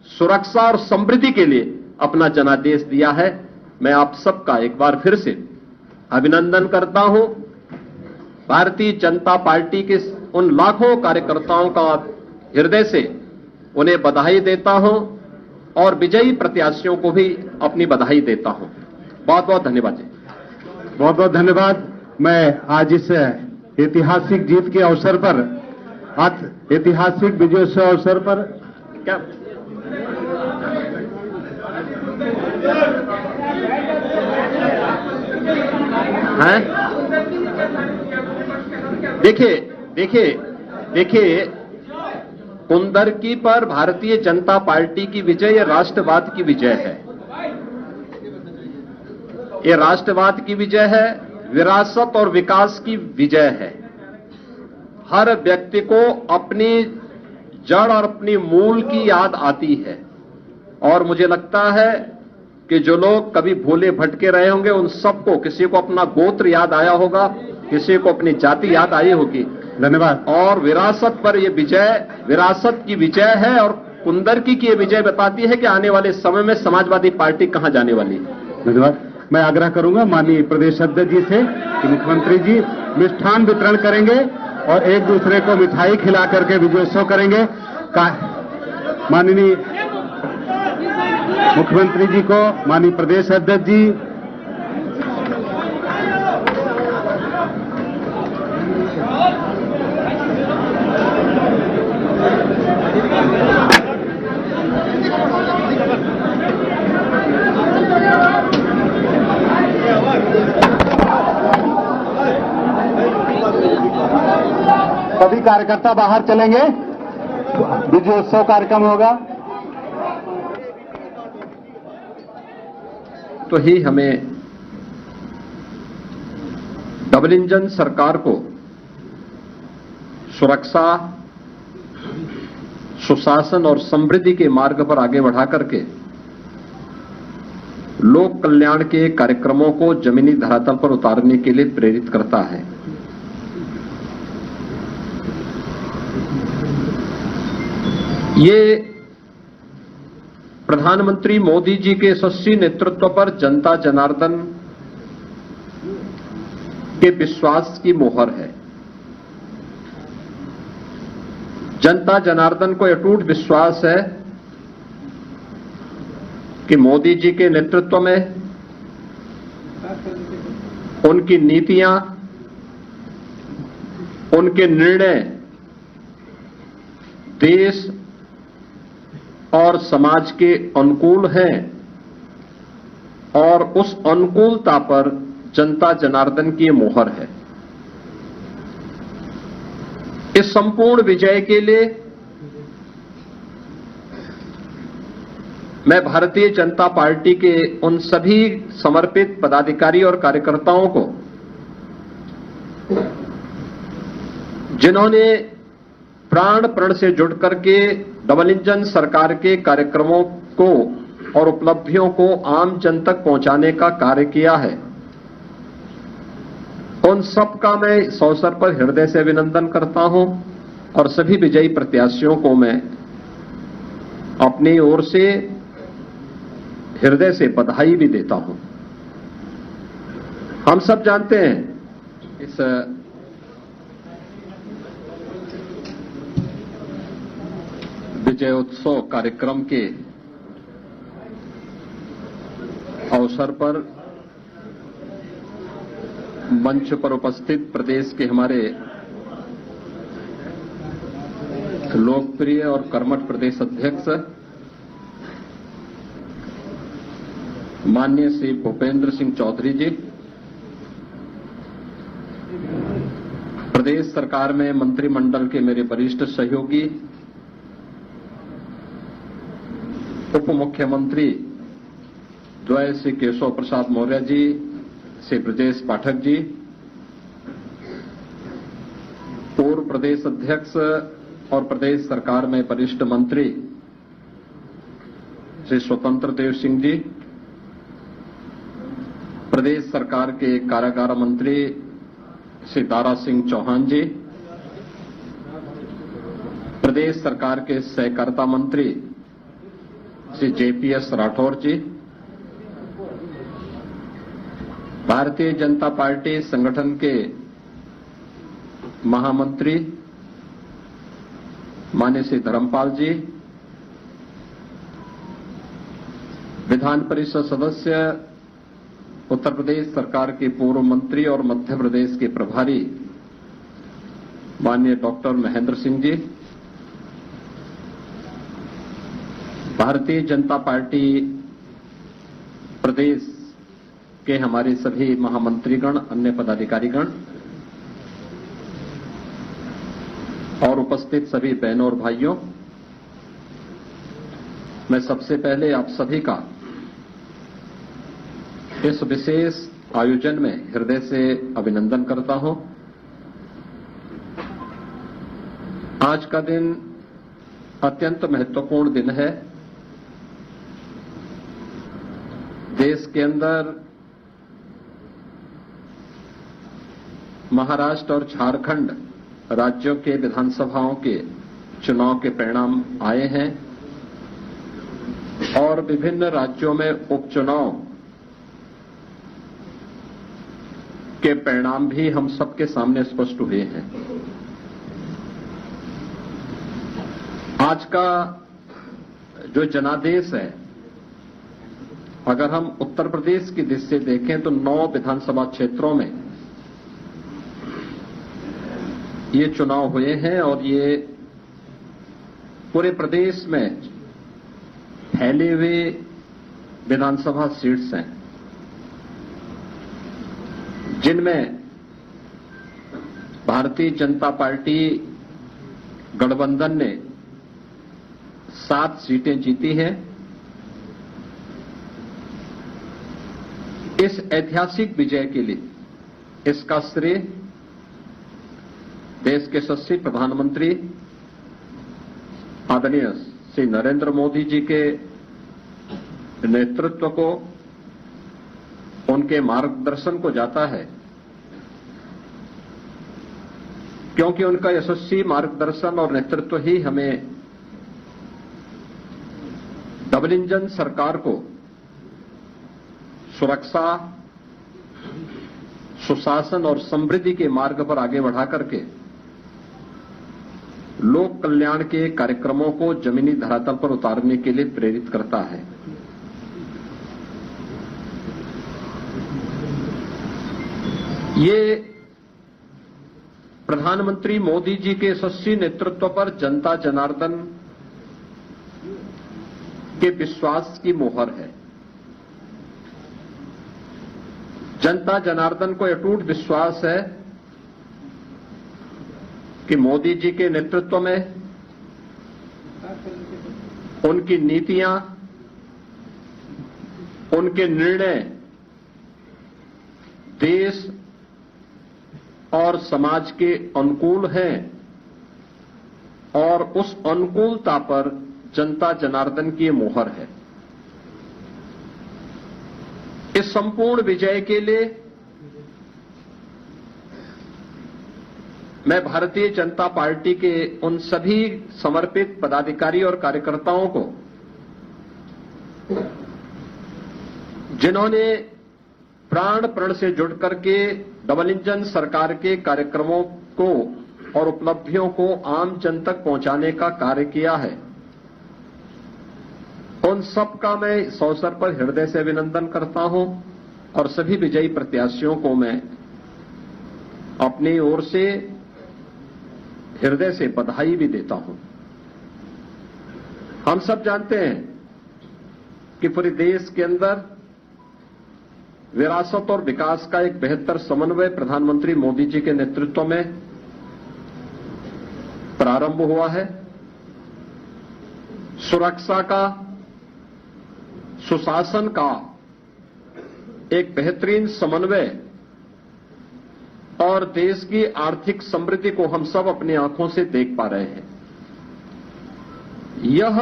सुरक्षा और समृद्धि के लिए अपना जनादेश दिया है। मैं आप सबका एक बार फिर से अभिनंदन करता हूं। भारतीय जनता पार्टी के उन लाखों कार्यकर्ताओं का हृदय से उन्हें बधाई देता हूं और विजयी प्रत्याशियों को भी अपनी बधाई देता हूं। बहुत बहुत धन्यवाद जी। बहुत बहुत धन्यवाद। मैं आज इस ऐतिहासिक जीत के अवसर पर, आज ऐतिहासिक विजयोत्सव अवसर पर क्या है, देखिए कुंदरकी पर भारतीय जनता पार्टी की विजय यह राष्ट्रवाद की विजय है। यह राष्ट्रवाद की विजय है, विरासत और विकास की विजय है। हर व्यक्ति को अपनी जड़ और अपनी मूल की याद आती है और मुझे लगता है कि जो लोग कभी भूले भटके रहे होंगे उन सबको, किसी को अपना गोत्र याद आया होगा, किसी को अपनी जाति याद आई होगी। धन्यवाद। और विरासत पर यह विजय विरासत की विजय है और कुंदरकी की यह विजय बताती है कि आने वाले समय में समाजवादी पार्टी कहां जाने वाली है। धन्यवाद। मैं आग्रह करूंगा माननीय प्रदेश अध्यक्ष जी से कि मुख्यमंत्री जी मिष्ठान वितरण करेंगे और एक दूसरे को मिठाई खिला करके विजयोत्सव करेंगे। माननीय मुख्यमंत्री जी को, माननीय प्रदेश अध्यक्ष जी, सभी कार्यकर्ता बाहर चलेंगे, विजयोत्सव कार्यक्रम होगा। तो ही हमें डबल इंजन सरकार को सुरक्षा, सुशासन और समृद्धि के मार्ग पर आगे बढ़ा करके लोक कल्याण के कार्यक्रमों को जमीनी धरातल पर उतारने के लिए प्रेरित करता है। ये प्रधानमंत्री मोदी जी के यशस्वी नेतृत्व पर जनता जनार्दन के विश्वास की मोहर है। जनता जनार्दन को अटूट विश्वास है कि मोदी जी के नेतृत्व में उनकी नीतियां, उनके निर्णय देश और समाज के अनुकूल हैं और उस अनुकूलता पर जनता जनार्दन की मोहर है। इस संपूर्ण विजय के लिए मैं भारतीय जनता पार्टी के उन सभी समर्पित पदाधिकारी और कार्यकर्ताओं को, जिन्होंने प्राण प्रण से जुड़ करके डबल इंजन सरकार के कार्यक्रमों को और उपलब्धियों को आम जन तक पहुंचाने का कार्य किया है, उन सबका मैं इस अवसर पर हृदय से अभिनंदन करता हूं और सभी विजयी प्रत्याशियों को मैं अपनी ओर से हृदय से बधाई भी देता हूं। हम सब जानते हैं इस विजय उत्सव कार्यक्रम के अवसर पर मंच पर उपस्थित प्रदेश के हमारे लोकप्रिय और कर्मठ प्रदेश अध्यक्ष माननीय श्री भूपेंद्र सिंह चौधरी जी, प्रदेश सरकार में मंत्रिमंडल के मेरे वरिष्ठ सहयोगी, उप मुख्यमंत्री द्वय श्री केशव प्रसाद मौर्य जी, श्री ब्रजेश पाठक जी, पूर्व प्रदेश अध्यक्ष और प्रदेश सरकार में वरिष्ठ मंत्री श्री स्वतंत्र देव सिंह जी, प्रदेश सरकार के कारागार मंत्री श्री दारा सिंह चौहान जी, प्रदेश सरकार के सहकारिता मंत्री श्री जेपीएस राठौर जी, भारतीय जनता पार्टी संगठन के महामंत्री माननीय श्री धर्मपाल जी, विधान परिषद सदस्य उत्तर प्रदेश सरकार के पूर्व मंत्री और मध्य प्रदेश के प्रभारी माननीय डॉक्टर महेंद्र सिंह जी, भारतीय जनता पार्टी प्रदेश के हमारे सभी महामंत्रीगण, अन्य पदाधिकारीगण और उपस्थित सभी बहनों और भाइयों, मैं सबसे पहले आप सभी का इस विशेष आयोजन में हृदय से अभिनंदन करता हूं। आज का दिन अत्यंत महत्वपूर्ण दिन है। देश के अंदर महाराष्ट्र और झारखंड राज्यों के विधानसभाओं के चुनाव के परिणाम आए हैं और विभिन्न राज्यों में उपचुनाव के परिणाम भी हम सबके सामने स्पष्ट हुए हैं। आज का जो जनादेश है, अगर हम उत्तर प्रदेश की दृष्टि से देखें तो 9 विधानसभा क्षेत्रों में ये चुनाव हुए हैं और ये पूरे प्रदेश में फैले हुए विधानसभा सीट्स हैं, जिनमें भारतीय जनता पार्टी गठबंधन ने 7 सीटें जीती हैं। इस ऐतिहासिक विजय के लिए इसका श्रेय देश के यशस्वी प्रधानमंत्री आदरणीय श्री नरेंद्र मोदी जी के नेतृत्व को, उनके मार्गदर्शन को जाता है, क्योंकि उनका यशस्वी मार्गदर्शन और नेतृत्व ही हमें डबल इंजन सरकार को सुरक्षा, सुशासन और समृद्धि के मार्ग पर आगे बढ़ा करके लोक कल्याण के कार्यक्रमों को जमीनी धरातल पर उतारने के लिए प्रेरित करता है। ये प्रधानमंत्री मोदी जी के यशस्वी नेतृत्व पर जनता जनार्दन के विश्वास की मोहर है। जनता जनार्दन को अटूट विश्वास है कि मोदी जी के नेतृत्व में उनकी नीतियां, उनके निर्णय देश और समाज के अनुकूल हैं और उस अनुकूलता पर जनता जनार्दन की मोहर है। इस संपूर्ण विजय के लिए मैं भारतीय जनता पार्टी के उन सभी समर्पित पदाधिकारी और कार्यकर्ताओं को, जिन्होंने प्राण प्रण से जुड़ करके डबल इंजन सरकार के कार्यक्रमों को और उपलब्धियों को आम जन तक पहुंचाने का कार्य किया है, उन सबका मैं इस अवसर पर हृदय से अभिनंदन करता हूं और सभी विजयी प्रत्याशियों को मैं अपनी ओर से हृदय से बधाई भी देता हूं। हम सब जानते हैं कि पूरे देश के अंदर विरासत और विकास का एक बेहतर समन्वय प्रधानमंत्री मोदी जी के नेतृत्व में प्रारंभ हुआ है। सुरक्षा का, सुशासन का एक बेहतरीन समन्वय और देश की आर्थिक समृद्धि को हम सब अपनी आंखों से देख पा रहे हैं। यह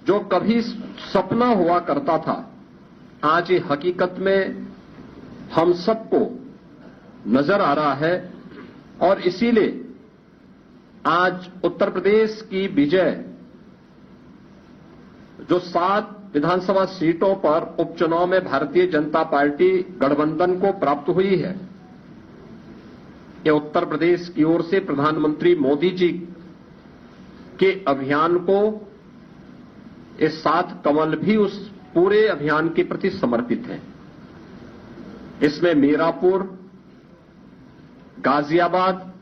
जो कभी सपना हुआ करता था, आज ये हकीकत में हम सबको नजर आ रहा है और इसीलिए आज उत्तर प्रदेश की विजय जो 7 विधानसभा सीटों पर उपचुनाव में भारतीय जनता पार्टी गठबंधन को प्राप्त हुई है, यह उत्तर प्रदेश की ओर से प्रधानमंत्री मोदी जी के अभियान को, ये 7 कमल भी उस पूरे अभियान के प्रति समर्पित हैं। इसमें मीरापुर, गाजियाबाद,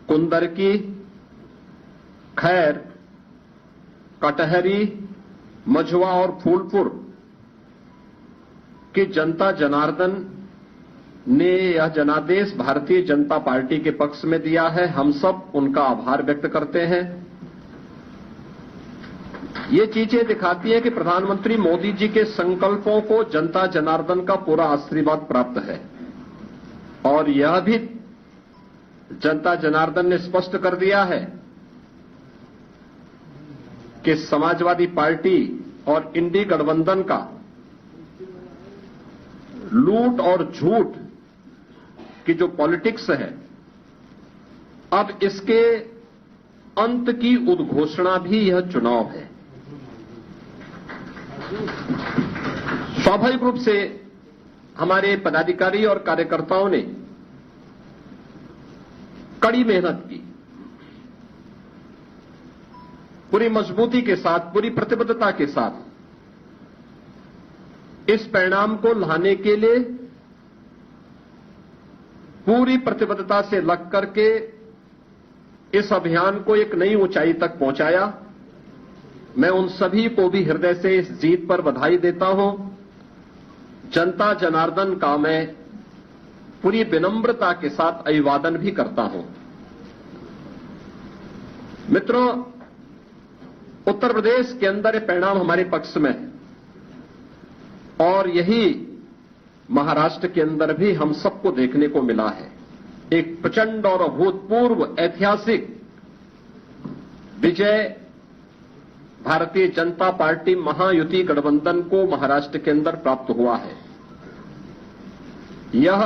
कुंदरकी, खैर, कटहरी, मझवा और फूलपुर की जनता जनार्दन ने यह जनादेश भारतीय जनता पार्टी के पक्ष में दिया है। हम सब उनका आभार व्यक्त करते हैं। ये चीजें दिखाती है कि प्रधानमंत्री मोदी जी के संकल्पों को जनता जनार्दन का पूरा आशीर्वाद प्राप्त है और यह भी जनता जनार्दन ने स्पष्ट कर दिया है कि समाजवादी पार्टी और इंडी गठबंधन का लूट और झूठ की जो पॉलिटिक्स है, अब इसके अंत की उद्घोषणा भी यह चुनाव है। स्वाभाविक रूप से हमारे पदाधिकारी और कार्यकर्ताओं ने कड़ी मेहनत की, पूरी मजबूती के साथ, पूरी प्रतिबद्धता के साथ इस परिणाम को लाने के लिए पूरी प्रतिबद्धता से लग करके इस अभियान को एक नई ऊंचाई तक पहुंचाया। मैं उन सभी को भी हृदय से इस जीत पर बधाई देता हूं। जनता जनार्दन का मैं पूरी विनम्रता के साथ अभिवादन भी करता हूं। मित्रों, उत्तर प्रदेश के अंदर ये परिणाम हमारे पक्ष में है और यही महाराष्ट्र के अंदर भी हम सबको देखने को मिला है। एक प्रचंड और अभूतपूर्व ऐतिहासिक विजय भारतीय जनता पार्टी महायुति गठबंधन को महाराष्ट्र के अंदर प्राप्त हुआ है। यह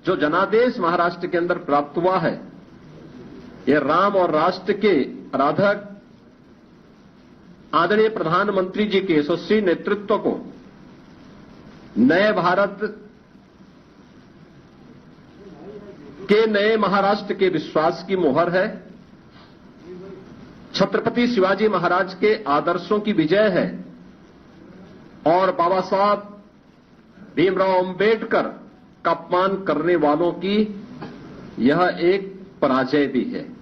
जो जनादेश महाराष्ट्र के अंदर प्राप्त हुआ है, यह राम और राष्ट्र के आराधक आदरणीय प्रधानमंत्री जी के यशस्वी नेतृत्व को नए भारत के नए महाराष्ट्र के विश्वास की मोहर है, छत्रपति शिवाजी महाराज के आदर्शों की विजय है और बाबा साहब भीमराव अंबेडकर का अपमान करने वालों की यह एक पराजय भी है।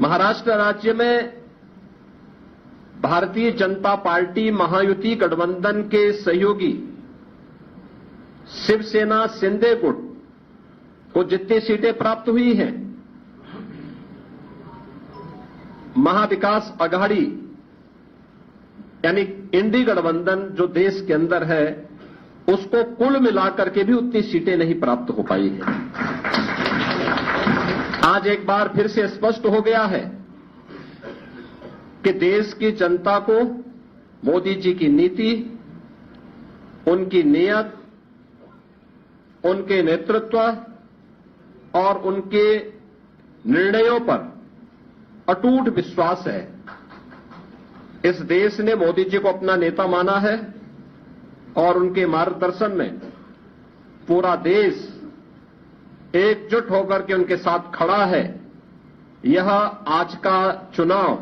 महाराष्ट्र राज्य में भारतीय जनता पार्टी महायुति गठबंधन के सहयोगी शिवसेना शिंदे गुट को जितनी सीटें प्राप्त हुई हैं, महाविकास आघाड़ी यानी इंडी गठबंधन जो देश के अंदर है उसको कुल मिलाकर के भी उतनी सीटें नहीं प्राप्त हो पाई है। आज एक बार फिर से स्पष्ट हो गया है कि देश की जनता को मोदी जी की नीति, उनकी नीयत, उनके नेतृत्व और उनके निर्णयों पर अटूट विश्वास है। इस देश ने मोदी जी को अपना नेता माना है और उनके मार्गदर्शन में पूरा देश एकजुट होकर के उनके साथ खड़ा है। यह आज का चुनाव,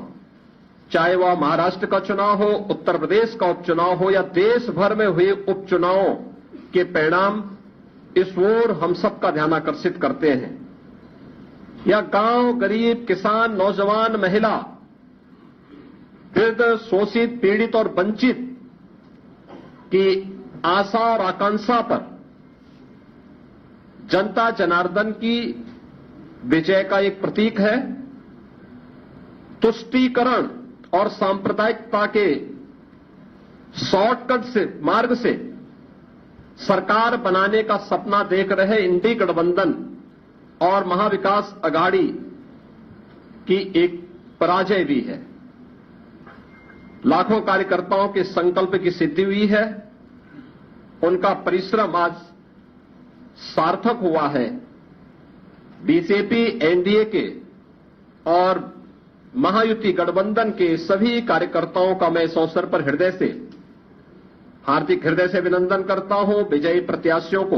चाहे वह महाराष्ट्र का चुनाव हो, उत्तर प्रदेश का उपचुनाव हो या देश भर में हुए उपचुनावों के परिणाम इस ओर हम सबका ध्यान आकर्षित करते हैं। यह गांव, गरीब, किसान, नौजवान, महिला, वृद्ध, शोषित, पीड़ित और वंचित की आशा और आकांक्षा पर जनता जनार्दन की विजय का एक प्रतीक है। तुष्टीकरण और सांप्रदायिकता के शॉर्टकट से मार्ग से सरकार बनाने का सपना देख रहे इंडी गठबंधन और महाविकास आघाड़ी की एक पराजय भी है। लाखों कार्यकर्ताओं के संकल्प की सिद्धि हुई है, उनका परिश्रम आज सार्थक हुआ है। बीजेपी, एनडीए के और महायुति गठबंधन के सभी कार्यकर्ताओं का मैं इस अवसर पर हार्दिक हृदय से अभिनंदन करता हूं। विजयी प्रत्याशियों को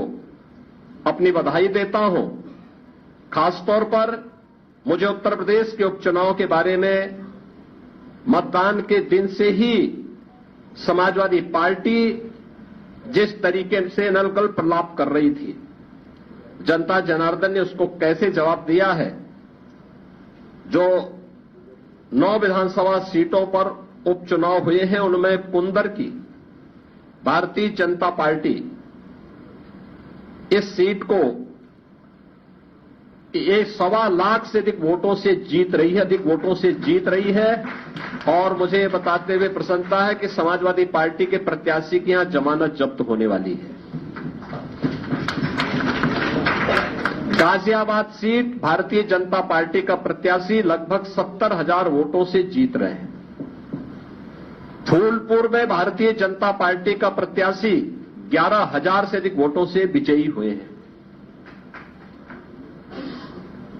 अपनी बधाई देता हूं। खासतौर पर मुझे उत्तर प्रदेश के उपचुनाव के बारे में मतदान के दिन से ही समाजवादी पार्टी जिस तरीके से नलकल प्रलाप कर रही थी, जनता जनार्दन ने उसको कैसे जवाब दिया है। जो 9 विधानसभा सीटों पर उपचुनाव हुए हैं उनमें पुंदर की भारतीय जनता पार्टी इस सीट को 1.25 लाख से अधिक वोटों से जीत रही है और मुझे ये बताते हुए प्रसन्नता है कि समाजवादी पार्टी के प्रत्याशी की यहां जमानत जब्त होने वाली है। गाजियाबाद सीट भारतीय जनता पार्टी का प्रत्याशी लगभग 70,000 वोटों से जीत रहे हैं। फूलपुर में भारतीय जनता पार्टी का प्रत्याशी 11,000 से अधिक वोटों से विजयी हुए हैं।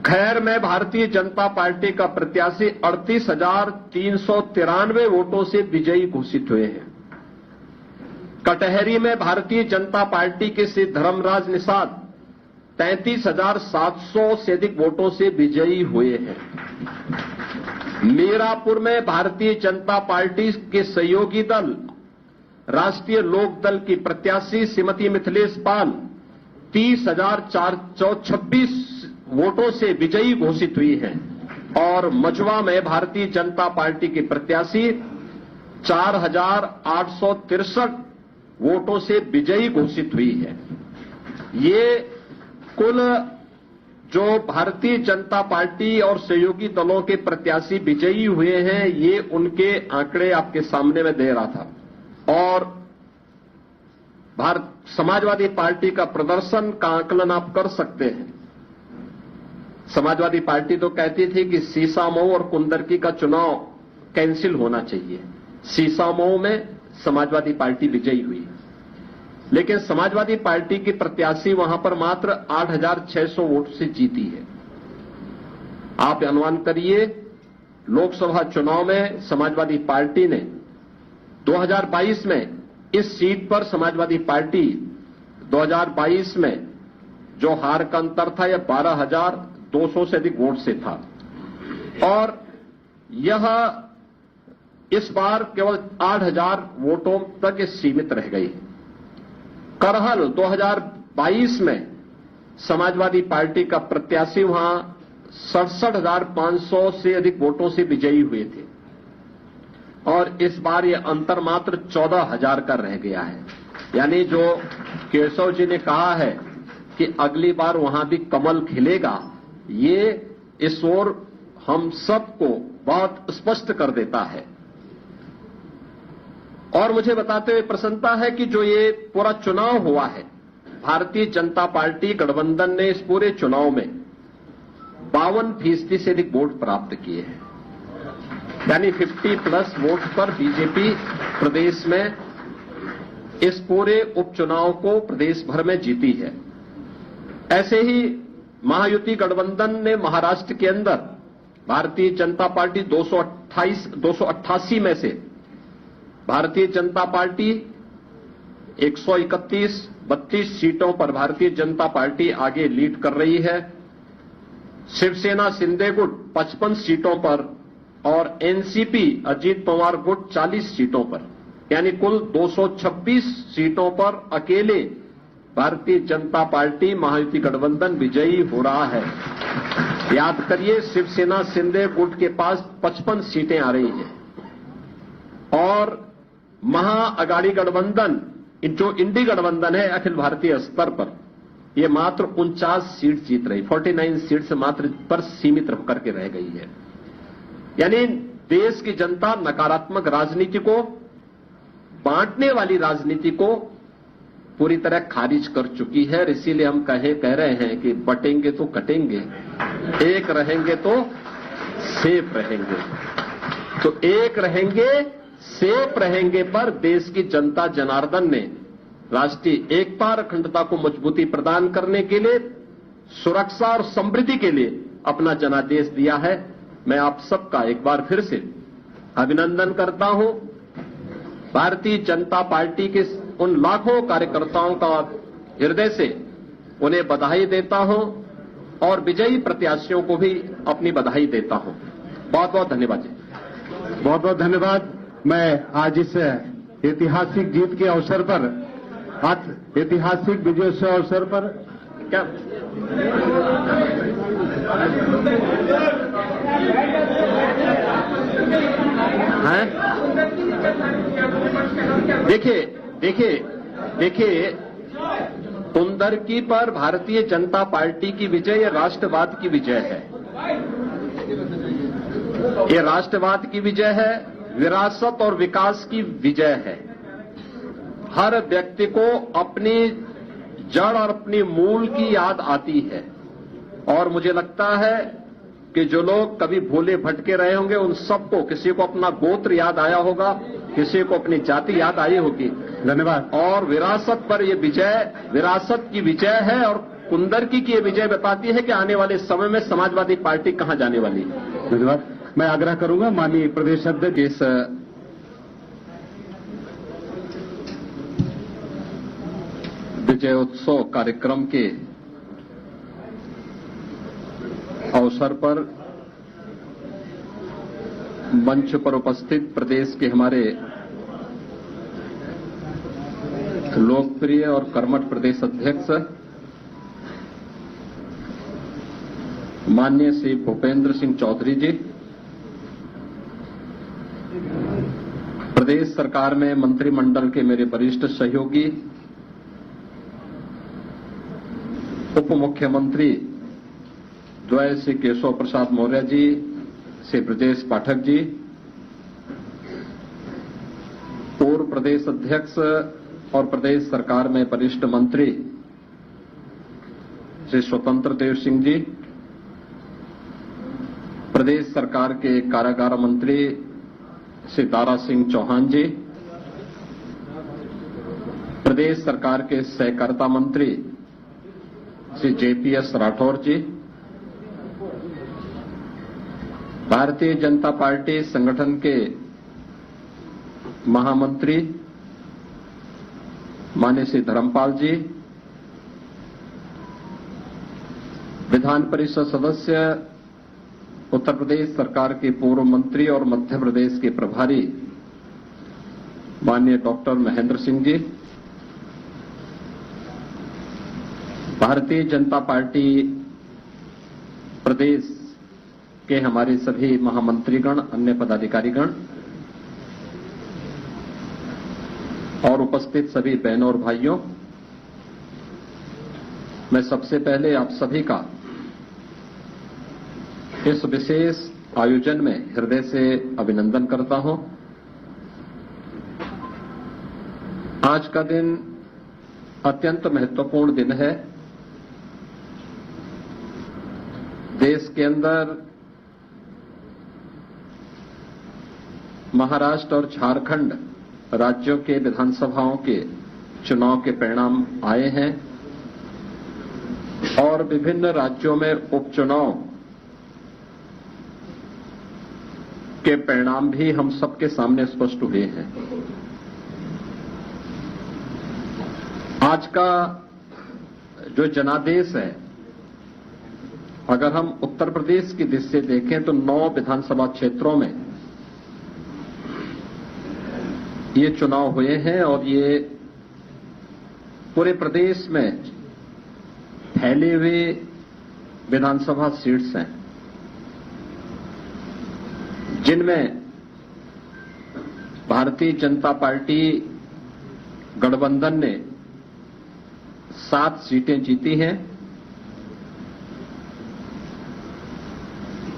खैर में भारतीय जनता पार्टी का प्रत्याशी 38,393 वोटों से विजयी घोषित हुए हैं। कटहरी में भारतीय जनता पार्टी के श्री धर्मराज निषाद 33,700 से अधिक वोटों से विजयी हुए हैं। मीरापुर में भारतीय जनता पार्टी के सहयोगी दल राष्ट्रीय लोक दल की प्रत्याशी श्रीमती मिथिलेश पाल 30,426 वोटों से विजयी घोषित हुई है और मझवा में भारतीय जनता पार्टी की प्रत्याशी 4,863 वोटों से विजयी घोषित हुई है। ये कुल जो भारतीय जनता पार्टी और सहयोगी दलों के प्रत्याशी विजयी हुए हैं, ये उनके आंकड़े आपके सामने में दे रहा था। और समाजवादी पार्टी का प्रदर्शन का आकलन आप कर सकते हैं। समाजवादी पार्टी तो कहती थी कि सीसामऊ और कुंदरकी का चुनाव कैंसिल होना चाहिए। सीसामऊ में समाजवादी पार्टी विजयी हुई, लेकिन समाजवादी पार्टी की प्रत्याशी वहां पर मात्र 8,600 वोट से जीती है। आप अनुमान करिए लोकसभा चुनाव में समाजवादी पार्टी ने 2022 में इस सीट पर समाजवादी पार्टी 2022 में जो हार का अंतर था यह 12,200 से अधिक वोट से था और यह इस बार केवल 8,000 वोटों तक सीमित रह गई। करहल 2022 में समाजवादी पार्टी का प्रत्याशी वहां 67,500 से अधिक वोटों से विजयी हुए थे और इस बार यह अंतर मात्र 14,000 का रह गया है। यानी जो केशव जी ने कहा है कि अगली बार वहां भी कमल खिलेगा, ये इस ओर हम सबको बहुत स्पष्ट कर देता है। और मुझे बताते हुए प्रसन्नता है कि जो ये पूरा चुनाव हुआ है, भारतीय जनता पार्टी गठबंधन ने इस पूरे चुनाव में 52% से अधिक वोट प्राप्त किए हैं। यानी 50+ वोट पर बीजेपी प्रदेश में इस पूरे उपचुनाव को प्रदेश भर में जीती है। ऐसे ही महायुति गठबंधन ने महाराष्ट्र के अंदर भारतीय जनता पार्टी 288 में से भारतीय जनता पार्टी 131-32 सीटों पर भारतीय जनता पार्टी आगे लीड कर रही है। शिवसेना शिंदे गुट 55 सीटों पर और एनसीपी अजीत पवार गुट 40 सीटों पर, यानी कुल 226 सीटों पर अकेले भारतीय जनता पार्टी महायुति गठबंधन विजयी हो रहा है। याद करिए, शिवसेना शिंदे गुट के पास 55 सीटें आ रही हैं और महाअगाड़ी गठबंधन जो इंडी गठबंधन है अखिल भारतीय स्तर पर, यह मात्र 49 सीट जीत रही, 49 सीट से मात्र पर सीमित होकर के रह गई है। यानी देश की जनता नकारात्मक राजनीति को, बांटने वाली राजनीति को पूरी तरह खारिज कर चुकी है। इसीलिए हम कह रहे हैं कि बटेंगे तो कटेंगे, एक रहेंगे तो सेफ रहेंगे। तो एक रहेंगे सेफ रहेंगे पर देश की जनता जनार्दन ने राष्ट्रीय एकता और अखंडता को मजबूती प्रदान करने के लिए, सुरक्षा और समृद्धि के लिए अपना जनादेश दिया है। मैं आप सबका एक बार फिर से अभिनंदन करता हूं। भारतीय जनता पार्टी के उन लाखों कार्यकर्ताओं का हृदय से उन्हें बधाई देता हूं और विजयी प्रत्याशियों को भी अपनी बधाई देता हूं। बहुत बहुत धन्यवाद जी। बहुत बहुत धन्यवाद। मैं आज इस ऐतिहासिक जीत के अवसर पर, आज ऐतिहासिक विजय के अवसर पर क्या है? देखिए कुंदरकी पर भारतीय जनता पार्टी की विजय ये राष्ट्रवाद की विजय है। ये राष्ट्रवाद की विजय है, विरासत और विकास की विजय है। हर व्यक्ति को अपनी जड़ और अपनी मूल की याद आती है और मुझे लगता है कि जो लोग कभी भूले भटके रहे होंगे उन सबको, किसी को अपना गोत्र याद आया होगा, किसी को अपनी जाति याद आई होगी। धन्यवाद। और विरासत पर यह विजय, विरासत की विजय है और कुंदरकी की यह विजय बताती है कि आने वाले समय में समाजवादी पार्टी कहां जाने वाली है। धन्यवाद। मैं आग्रह करूंगा माननीय प्रदेश अध्यक्ष इस विजय उत्सव कार्यक्रम के अवसर पर मंच पर उपस्थित प्रदेश के हमारे लोकप्रिय और कर्मठ प्रदेश अध्यक्ष माननीय श्री भूपेंद्र सिंह चौधरी जी, प्रदेश सरकार में मंत्रिमंडल के मेरे वरिष्ठ सहयोगी, उप मुख्यमंत्री द्वय श्री केशव प्रसाद मौर्य जी, श्री ब्रजेश पाठक जी, पूर्व प्रदेश अध्यक्ष और प्रदेश सरकार में वरिष्ठ मंत्री श्री स्वतंत्र देव सिंह जी, प्रदेश सरकार के कारागार मंत्री श्री दारा सिंह चौहान जी, प्रदेश सरकार के सहकारिता मंत्री श्री जेपीएस राठौर जी, भारतीय जनता पार्टी संगठन के महामंत्री माननीय श्री धर्मपाल जी, विधान परिषद सदस्य, उत्तर प्रदेश सरकार के पूर्व मंत्री और मध्य प्रदेश के प्रभारी माननीय डॉक्टर महेंद्र सिंह जी, भारतीय जनता पार्टी प्रदेश के हमारे सभी महामंत्रीगण, अन्य पदाधिकारीगण और उपस्थित सभी बहनों और भाइयों, मैं सबसे पहले आप सभी का इस विशेष आयोजन में हृदय से अभिनंदन करता हूं। आज का दिन अत्यंत महत्वपूर्ण दिन है। देश के अंदर महाराष्ट्र और झारखंड राज्यों के विधानसभाओं के चुनाव के परिणाम आए हैं और विभिन्न राज्यों में उपचुनाव के परिणाम भी हम सबके सामने स्पष्ट हुए हैं। आज का जो जनादेश है, अगर हम उत्तर प्रदेश की दृष्टि से देखें तो 9 विधानसभा क्षेत्रों में ये चुनाव हुए हैं और ये पूरे प्रदेश में फैले हुए विधानसभा सीट्स हैं, जिनमें भारतीय जनता पार्टी गठबंधन ने 7 सीटें जीती हैं।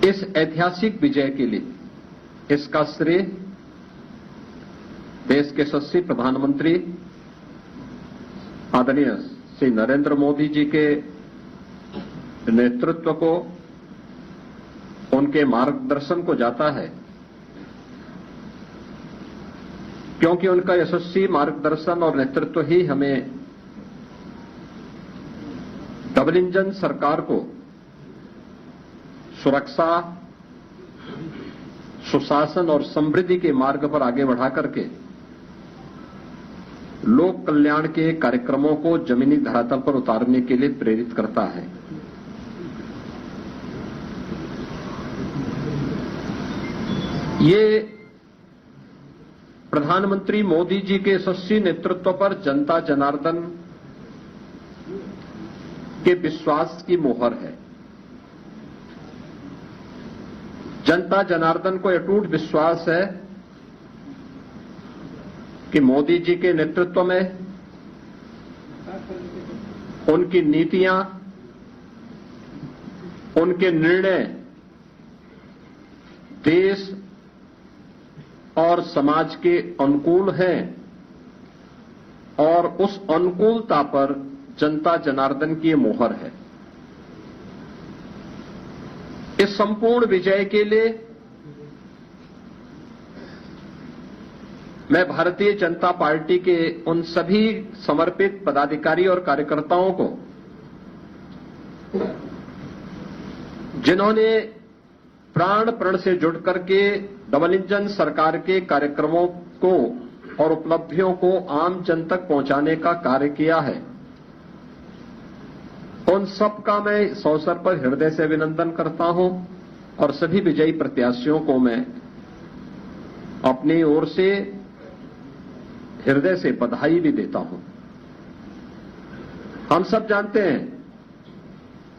इस ऐतिहासिक विजय के लिए इसका श्रेय देश के यशस्वी प्रधानमंत्री आदरणीय श्री नरेंद्र मोदी जी के नेतृत्व को, उनके मार्गदर्शन को जाता है, क्योंकि उनका यशस्वी मार्गदर्शन और नेतृत्व ही हमें डबल इंजन सरकार को सुरक्षा, सुशासन और समृद्धि के मार्ग पर आगे बढ़ा करके लोक कल्याण के कार्यक्रमों को जमीनी धरातल पर उतारने के लिए प्रेरित करता है। ये प्रधानमंत्री मोदी जी के यशस्वी नेतृत्व पर जनता जनार्दन के विश्वास की मोहर है। जनता जनार्दन को अटूट विश्वास है कि मोदी जी के नेतृत्व में उनकी नीतियां, उनके निर्णय देश और समाज के अनुकूल हैं और उस अनुकूलता पर जनता जनार्दन की मोहर है। इस संपूर्ण विजय के लिए मैं भारतीय जनता पार्टी के उन सभी समर्पित पदाधिकारी और कार्यकर्ताओं को, जिन्होंने प्राण प्रण से जुड़ करके डबल इंजन सरकार के कार्यक्रमों को और उपलब्धियों को आम जन तक पहुंचाने का कार्य किया है, उन सबका मैं इस अवसर पर हृदय से अभिनंदन करता हूं और सभी विजयी प्रत्याशियों को मैं अपनी ओर से हृदय से बधाई भी देता हूं। हम सब जानते हैं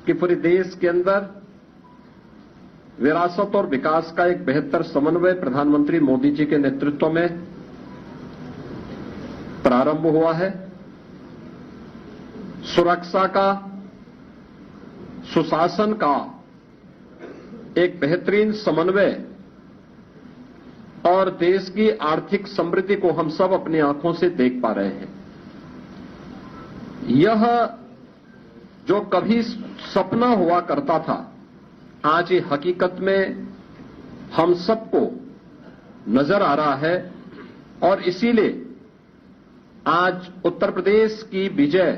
कि पूरे देश के अंदर विरासत और विकास का एक बेहतर समन्वय प्रधानमंत्री मोदी जी के नेतृत्व में प्रारंभ हुआ है। सुरक्षा का, सुशासन का एक बेहतरीन समन्वय और देश की आर्थिक समृद्धि को हम सब अपनी आंखों से देख पा रहे हैं। यह जो कभी सपना हुआ करता था, आज ये हकीकत में हम सबको नजर आ रहा है और इसीलिए आज उत्तर प्रदेश की विजय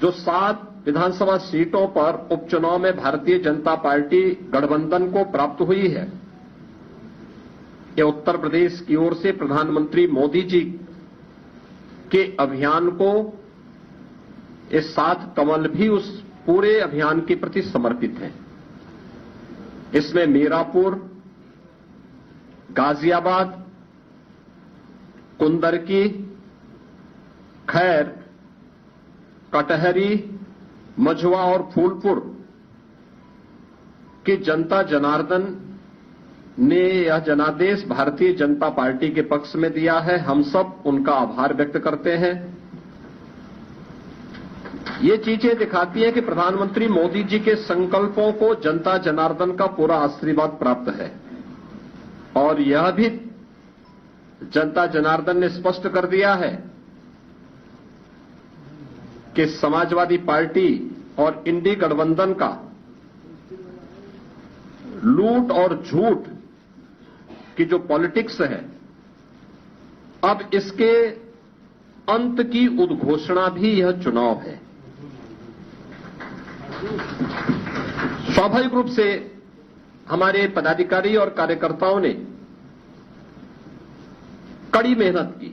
जो 7 विधानसभा सीटों पर उपचुनाव में भारतीय जनता पार्टी गठबंधन को प्राप्त हुई है, ये उत्तर प्रदेश की ओर से प्रधानमंत्री मोदी जी के अभियान को इस 7 कमल भी उस पूरे अभियान के प्रति समर्पित है। इसमें मीरापुर, गाजियाबाद, कुंदरकी, खैर, कटहरी, मझवा और फूलपुर की जनता जनार्दन ने यह जनादेश भारतीय जनता पार्टी के पक्ष में दिया है। हम सब उनका आभार व्यक्त करते हैं। ये चीजें दिखाती हैं कि प्रधानमंत्री मोदी जी के संकल्पों को जनता जनार्दन का पूरा आशीर्वाद प्राप्त है और यह भी जनता जनार्दन ने स्पष्ट कर दिया है कि समाजवादी पार्टी और इंडी गठबंधन का लूट और झूठ की जो पॉलिटिक्स है, अब इसके अंत की उद्घोषणा भी यह चुनाव है। स्वाभाविक रूप से हमारे पदाधिकारी और कार्यकर्ताओं ने कड़ी मेहनत की,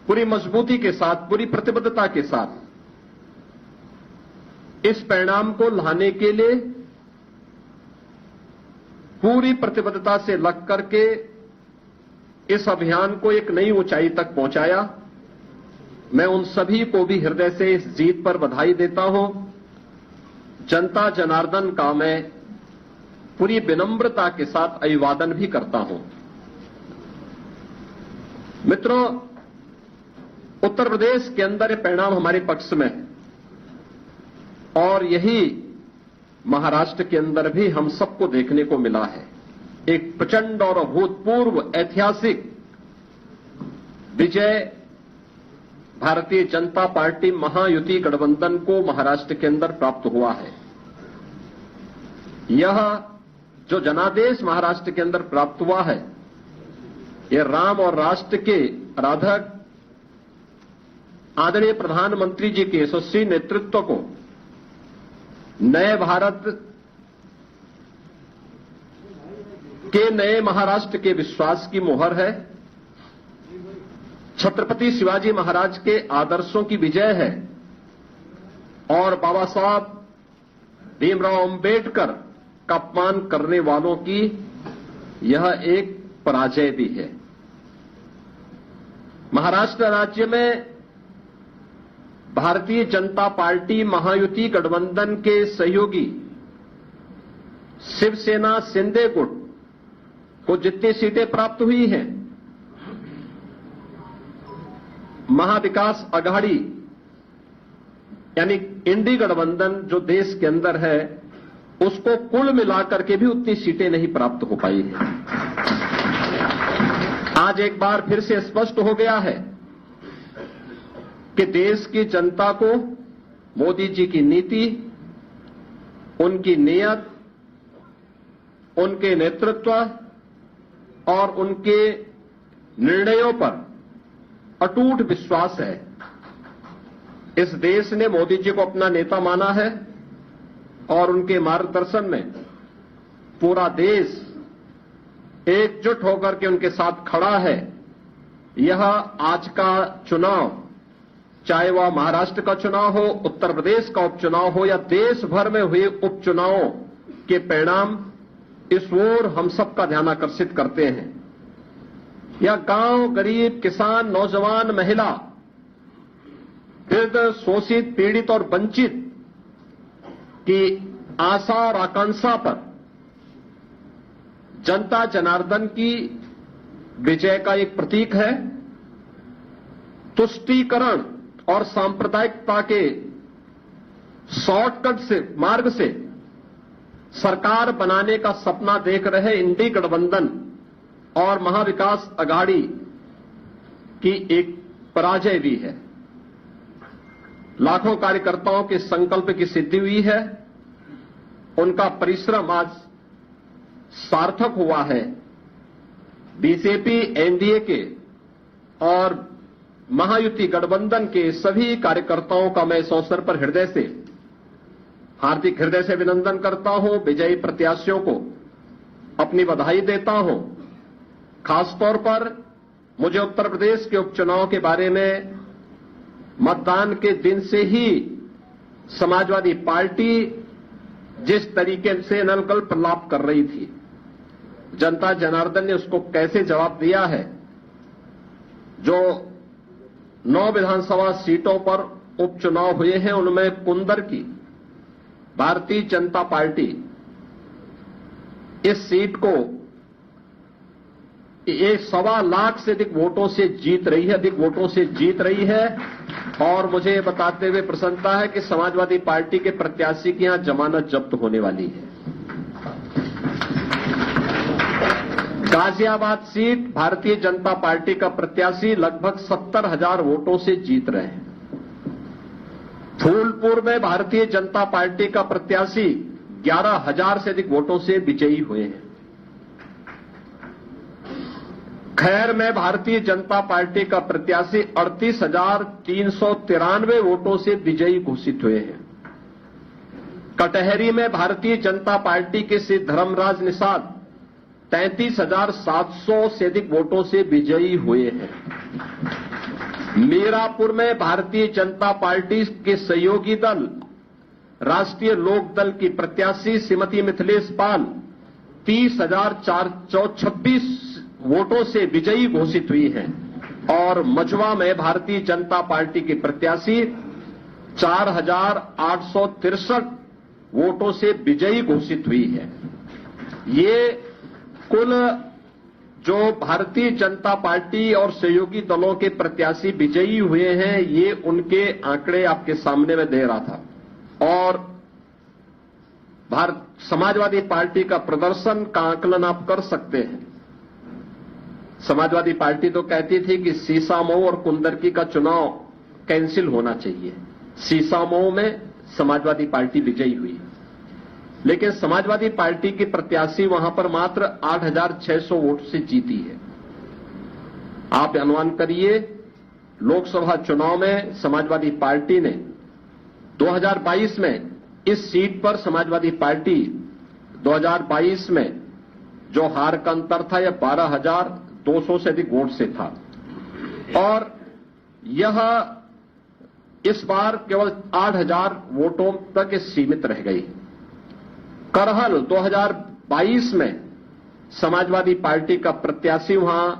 पूरी मजबूती के साथ, पूरी प्रतिबद्धता के साथ इस परिणाम को लाने के लिए पूरी प्रतिबद्धता से लग करके इस अभियान को एक नई ऊंचाई तक पहुंचाया। मैं उन सभी को भी हृदय से इस जीत पर बधाई देता हूं। जनता जनार्दन का मैं पूरी विनम्रता के साथ अभिवादन भी करता हूं। मित्रों, उत्तर प्रदेश के अंदर ये परिणाम हमारे पक्ष में है और यही महाराष्ट्र के अंदर भी हम सबको देखने को मिला है। एक प्रचंड और अभूतपूर्व ऐतिहासिक विजय भारतीय जनता पार्टी महायुति गठबंधन को महाराष्ट्र के अंदर प्राप्त हुआ है। यह जो जनादेश महाराष्ट्र के अंदर प्राप्त हुआ है, यह राम और राष्ट्र के आराधक आदरणीय प्रधानमंत्री जी के यशस्वी नेतृत्व को नए भारत के नए महाराष्ट्र के विश्वास की मोहर है। छत्रपति शिवाजी महाराज के आदर्शों की विजय है और बाबा साहब भीमराव अंबेडकर का अपमान करने वालों की यह एक पराजय भी है। महाराष्ट्र राज्य में भारतीय जनता पार्टी महायुति गठबंधन के सहयोगी शिवसेना शिंदे गुट को जितनी सीटें प्राप्त हुई हैं, महाविकास आघाड़ी यानी इंडी गठबंधन जो देश के अंदर है, उसको कुल मिलाकर के भी उतनी सीटें नहीं प्राप्त हो पाई है। आज एक बार फिर से स्पष्ट हो गया है कि देश की जनता को मोदी जी की नीति, उनकी नीयत, उनके नेतृत्व और उनके निर्णयों पर अटूट विश्वास है। इस देश ने मोदी जी को अपना नेता माना है और उनके मार्गदर्शन में पूरा देश एकजुट होकर के उनके साथ खड़ा है। यह आज का चुनाव, चाहे वह महाराष्ट्र का चुनाव हो, उत्तर प्रदेश का उपचुनाव हो या देश भर में हुए उपचुनावों के परिणाम, इस ओर हम सबका ध्यान आकर्षित करते हैं। यह गांव, गरीब, किसान, नौजवान, महिला, वृद्ध, शोषित, पीड़ित और वंचित की आशा और आकांक्षा पर जनता जनार्दन की विजय का एक प्रतीक है। तुष्टीकरण और सांप्रदायिकता के शॉर्टकट से मार्ग से सरकार बनाने का सपना देख रहे इंडी गठबंधन और महाविकास आघाड़ी की एक पराजय भी है। लाखों कार्यकर्ताओं के संकल्प की सिद्धि हुई है। उनका परिश्रम आज सार्थक हुआ है। बीजेपी, एनडीए के और महायुति गठबंधन के सभी कार्यकर्ताओं का मैं इस अवसर पर हार्दिक हृदय से अभिनंदन करता हूं। विजयी प्रत्याशियों को अपनी बधाई देता हूं। खासतौर पर मुझे उत्तर प्रदेश के उपचुनाव के बारे में मतदान के दिन से ही समाजवादी पार्टी जिस तरीके से नलगल्प लाप कर रही थी, जनता जनार्दन ने उसको कैसे जवाब दिया है। जो 9 विधानसभा सीटों पर उपचुनाव हुए हैं, उनमें कुंदर की भारतीय जनता पार्टी इस सीट को 1.25 लाख से अधिक वोटों से जीत रही है। और मुझे ये बताते हुए प्रसन्नता है कि समाजवादी पार्टी के प्रत्याशी की यहां जमानत जब्त होने वाली है। गाजियाबाद सीट भारतीय जनता पार्टी का प्रत्याशी लगभग 70,000 वोटों से जीत रहे हैं। फूलपुर में भारतीय जनता पार्टी का प्रत्याशी 11,000 से अधिक वोटों से विजयी हुए हैं। खैर में भारतीय जनता पार्टी का प्रत्याशी 38,393 वोटों से विजयी घोषित हुए हैं। कटहरी में भारतीय जनता पार्टी के श्री धर्मराज निषाद 33,700 से अधिक वोटों से विजयी हुए हैं। मीरापुर में भारतीय जनता पार्टी के सहयोगी दल राष्ट्रीय लोक दल की प्रत्याशी श्रीमती मिथिलेश पाल 30,426 वोटों से विजयी घोषित हुई हैं। और मझवा में भारतीय जनता पार्टी की प्रत्याशी 4,863 वोटों से विजयी घोषित हुई है। ये कुल जो भारतीय जनता पार्टी और सहयोगी दलों के प्रत्याशी विजयी हुए हैं, ये उनके आंकड़े आपके सामने में दे रहा था। और समाजवादी पार्टी का प्रदर्शन का आकलन आप कर सकते हैं। समाजवादी पार्टी तो कहती थी कि सीसामऊ और कुंदरकी का चुनाव कैंसिल होना चाहिए। सीसामऊ में समाजवादी पार्टी विजयी हुई, लेकिन समाजवादी पार्टी की प्रत्याशी वहां पर मात्र 8,600 वोट से जीती है। आप अनुमान करिए, लोकसभा चुनाव में समाजवादी पार्टी ने 2022 में इस सीट पर समाजवादी पार्टी 2022 में जो हार का अंतर था, यह 12,200 से अधिक वोट से था। और यह इस बार केवल 8,000 वोटों तक सीमित रह गई। करहल 2022 में समाजवादी पार्टी का प्रत्याशी वहां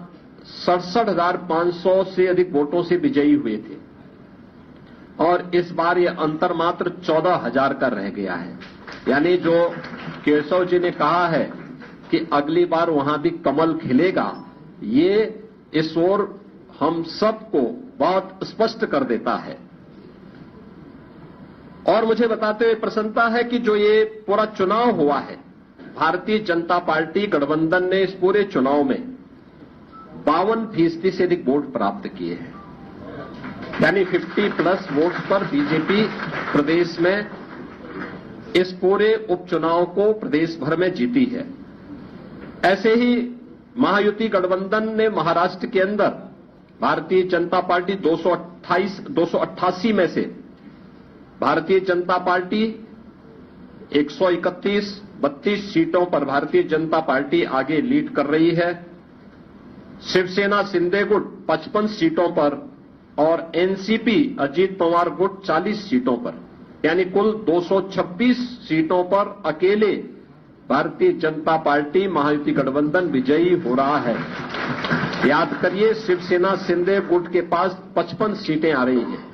67,500 से अधिक वोटों से विजयी हुए थे। और इस बार यह अंतर मात्र 14,000 का रह गया है। यानी जो केशव जी ने कहा है कि अगली बार वहां भी कमल खिलेगा, ये इस ओर हम सबको बहुत स्पष्ट कर देता है। और मुझे बताते हुए प्रसन्नता है कि जो ये पूरा चुनाव हुआ है, भारतीय जनता पार्टी गठबंधन ने इस पूरे चुनाव में 52% से अधिक वोट प्राप्त किए हैं। यानी 50+ वोट्स पर बीजेपी प्रदेश में इस पूरे उपचुनाव को प्रदेश भर में जीती है। ऐसे ही महायुति गठबंधन ने महाराष्ट्र के अंदर भारतीय जनता पार्टी 288 में से भारतीय जनता पार्टी 131-32 सीटों पर भारतीय जनता पार्टी आगे लीड कर रही है। शिवसेना शिंदे गुट 55 सीटों पर और एनसीपी अजीत पवार गुट 40 सीटों पर, यानी कुल 226 सीटों पर अकेले भारतीय जनता पार्टी महायुति गठबंधन विजयी हो रहा है। याद करिए, शिवसेना शिंदे गुट के पास 55 सीटें आ रही हैं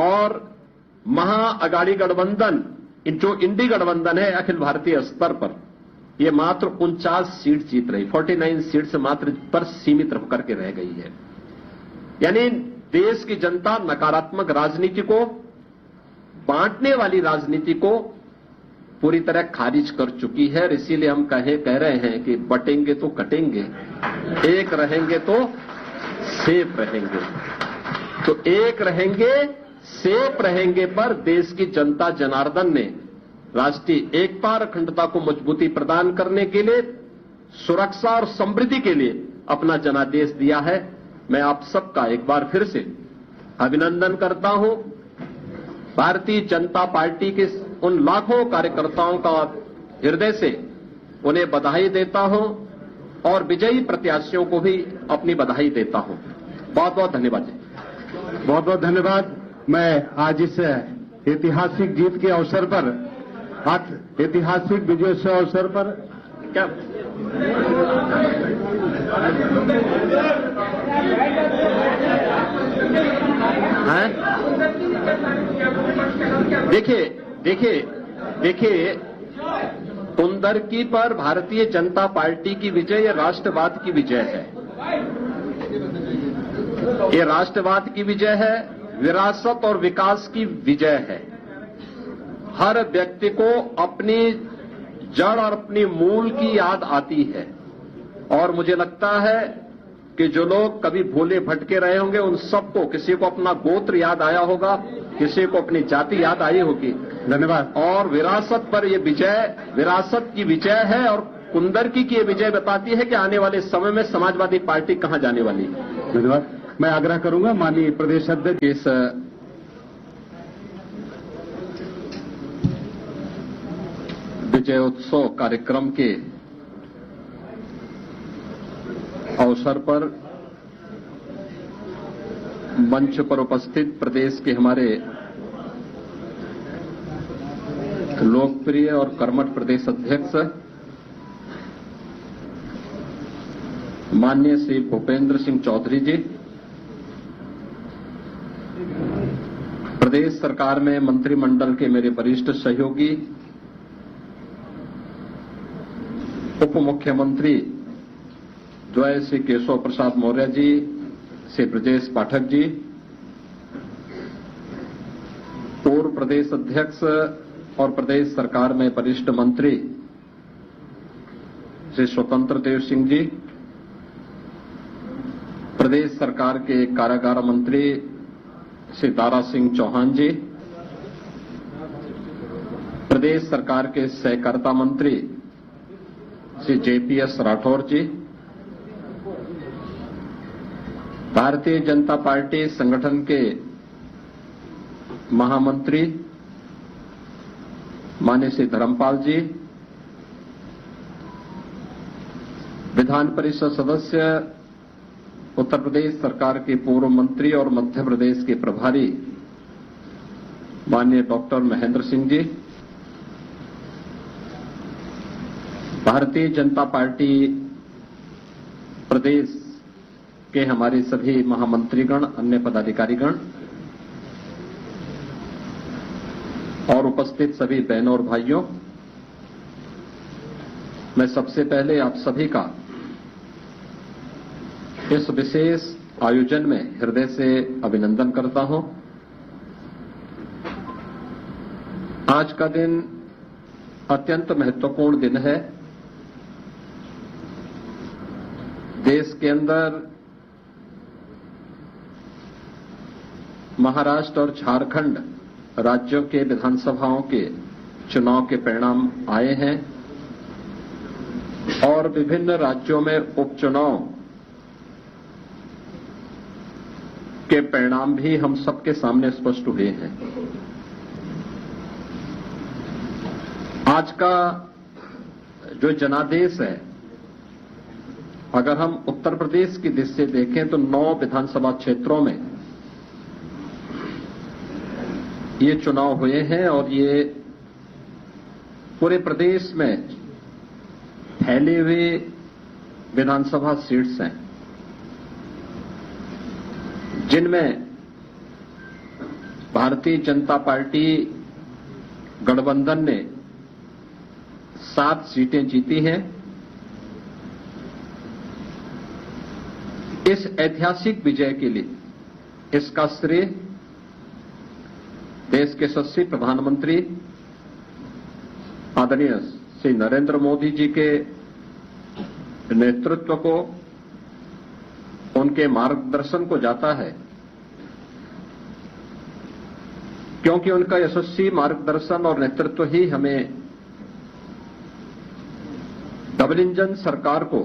और महाअगाड़ी गठबंधन, जो इंडी गठबंधन है अखिल भारतीय स्तर पर, यह मात्र 49 सीट जीत रही, 49 सीट से मात्र पर सीमित होकर के रह गई है। यानी देश की जनता नकारात्मक राजनीति को, बांटने वाली राजनीति को पूरी तरह खारिज कर चुकी है। इसीलिए हम कह रहे हैं कि बटेंगे तो कटेंगे, एक रहेंगे तो सेफ रहेंगे। तो एक रहेंगे, सेफ रहेंगे पर देश की जनता जनार्दन ने राष्ट्रीय एकता और अखंडता को मजबूती प्रदान करने के लिए, सुरक्षा और समृद्धि के लिए अपना जनादेश दिया है। मैं आप सबका एक बार फिर से अभिनंदन करता हूं। भारतीय जनता पार्टी के उन लाखों कार्यकर्ताओं का हृदय से उन्हें बधाई देता हूं और विजयी प्रत्याशियों को भी अपनी बधाई देता हूं। बहुत बहुत धन्यवाद जी। बहुत बहुत धन्यवाद। मैं आज इस ऐतिहासिक जीत के अवसर पर, आज ऐतिहासिक विजयोत्सव अवसर पर क्या हैं? देखिए कुंदरकी पर भारतीय जनता पार्टी की विजय ये राष्ट्रवाद की विजय है। ये राष्ट्रवाद की विजय है, विरासत और विकास की विजय है। हर व्यक्ति को अपनी जड़ और अपनी मूल की याद आती है और मुझे लगता है कि जो लोग कभी भूले भटके रहे होंगे उन सबको, किसी को अपना गोत्र याद आया होगा, किसी को अपनी जाति याद आई होगी। धन्यवाद। और विरासत पर यह विजय विरासत की विजय है और कुंदरकी की यह विजय बताती है कि आने वाले समय में समाजवादी पार्टी कहां जाने वाली है। धन्यवाद। मैं आग्रह करूंगा माननीय प्रदेश अध्यक्ष इस विजयोत्सव कार्यक्रम के अवसर पर मंच पर उपस्थित प्रदेश के हमारे लोकप्रिय और कर्मठ प्रदेश अध्यक्ष माननीय श्री भूपेंद्र सिंह चौधरी जी, प्रदेश सरकार में मंत्रिमंडल के मेरे वरिष्ठ सहयोगी, उप मुख्यमंत्री द्वय श्री केशव प्रसाद मौर्य जी, श्री ब्रजेश पाठक जी, पूर्व प्रदेश अध्यक्ष और प्रदेश सरकार में वरिष्ठ मंत्री श्री स्वतंत्र देव सिंह जी, प्रदेश सरकार के कारागार मंत्री श्री दारा सिंह चौहान जी, प्रदेश सरकार के सहकारिता मंत्री श्री जेपीएस राठौर जी, भारतीय जनता पार्टी संगठन के महामंत्री माननीय श्री धर्मपाल जी, विधान परिषद सदस्य उत्तर प्रदेश सरकार के पूर्व मंत्री और मध्य प्रदेश के प्रभारी माननीय डॉक्टर महेंद्र सिंह जी, भारतीय जनता पार्टी प्रदेश के हमारे सभी महामंत्रीगण, अन्य पदाधिकारीगण और उपस्थित सभी बहनों और भाइयों, मैं सबसे पहले आप सभी का इस विशेष आयोजन में हृदय से अभिनंदन करता हूं। आज का दिन अत्यंत महत्वपूर्ण दिन है। देश के अंदर महाराष्ट्र और झारखंड राज्यों के विधानसभाओं के चुनाव के परिणाम आए हैं और विभिन्न राज्यों में उपचुनाव के परिणाम भी हम सबके सामने स्पष्ट हुए हैं। आज का जो जनादेश है, अगर हम उत्तर प्रदेश की दृष्टि से देखें तो 9 विधानसभा क्षेत्रों में ये चुनाव हुए हैं और ये पूरे प्रदेश में फैले हुए विधानसभा सीट्स हैं, जिनमें भारतीय जनता पार्टी गठबंधन ने 7 सीटें जीती हैं। इस ऐतिहासिक विजय के लिए इसका श्रेय देश के यशस्वी प्रधानमंत्री आदरणीय श्री नरेंद्र मोदी जी के नेतृत्व को, उनके मार्गदर्शन को जाता है, क्योंकि उनका यशस्वी मार्गदर्शन और नेतृत्व ही हमें डबल इंजन सरकार को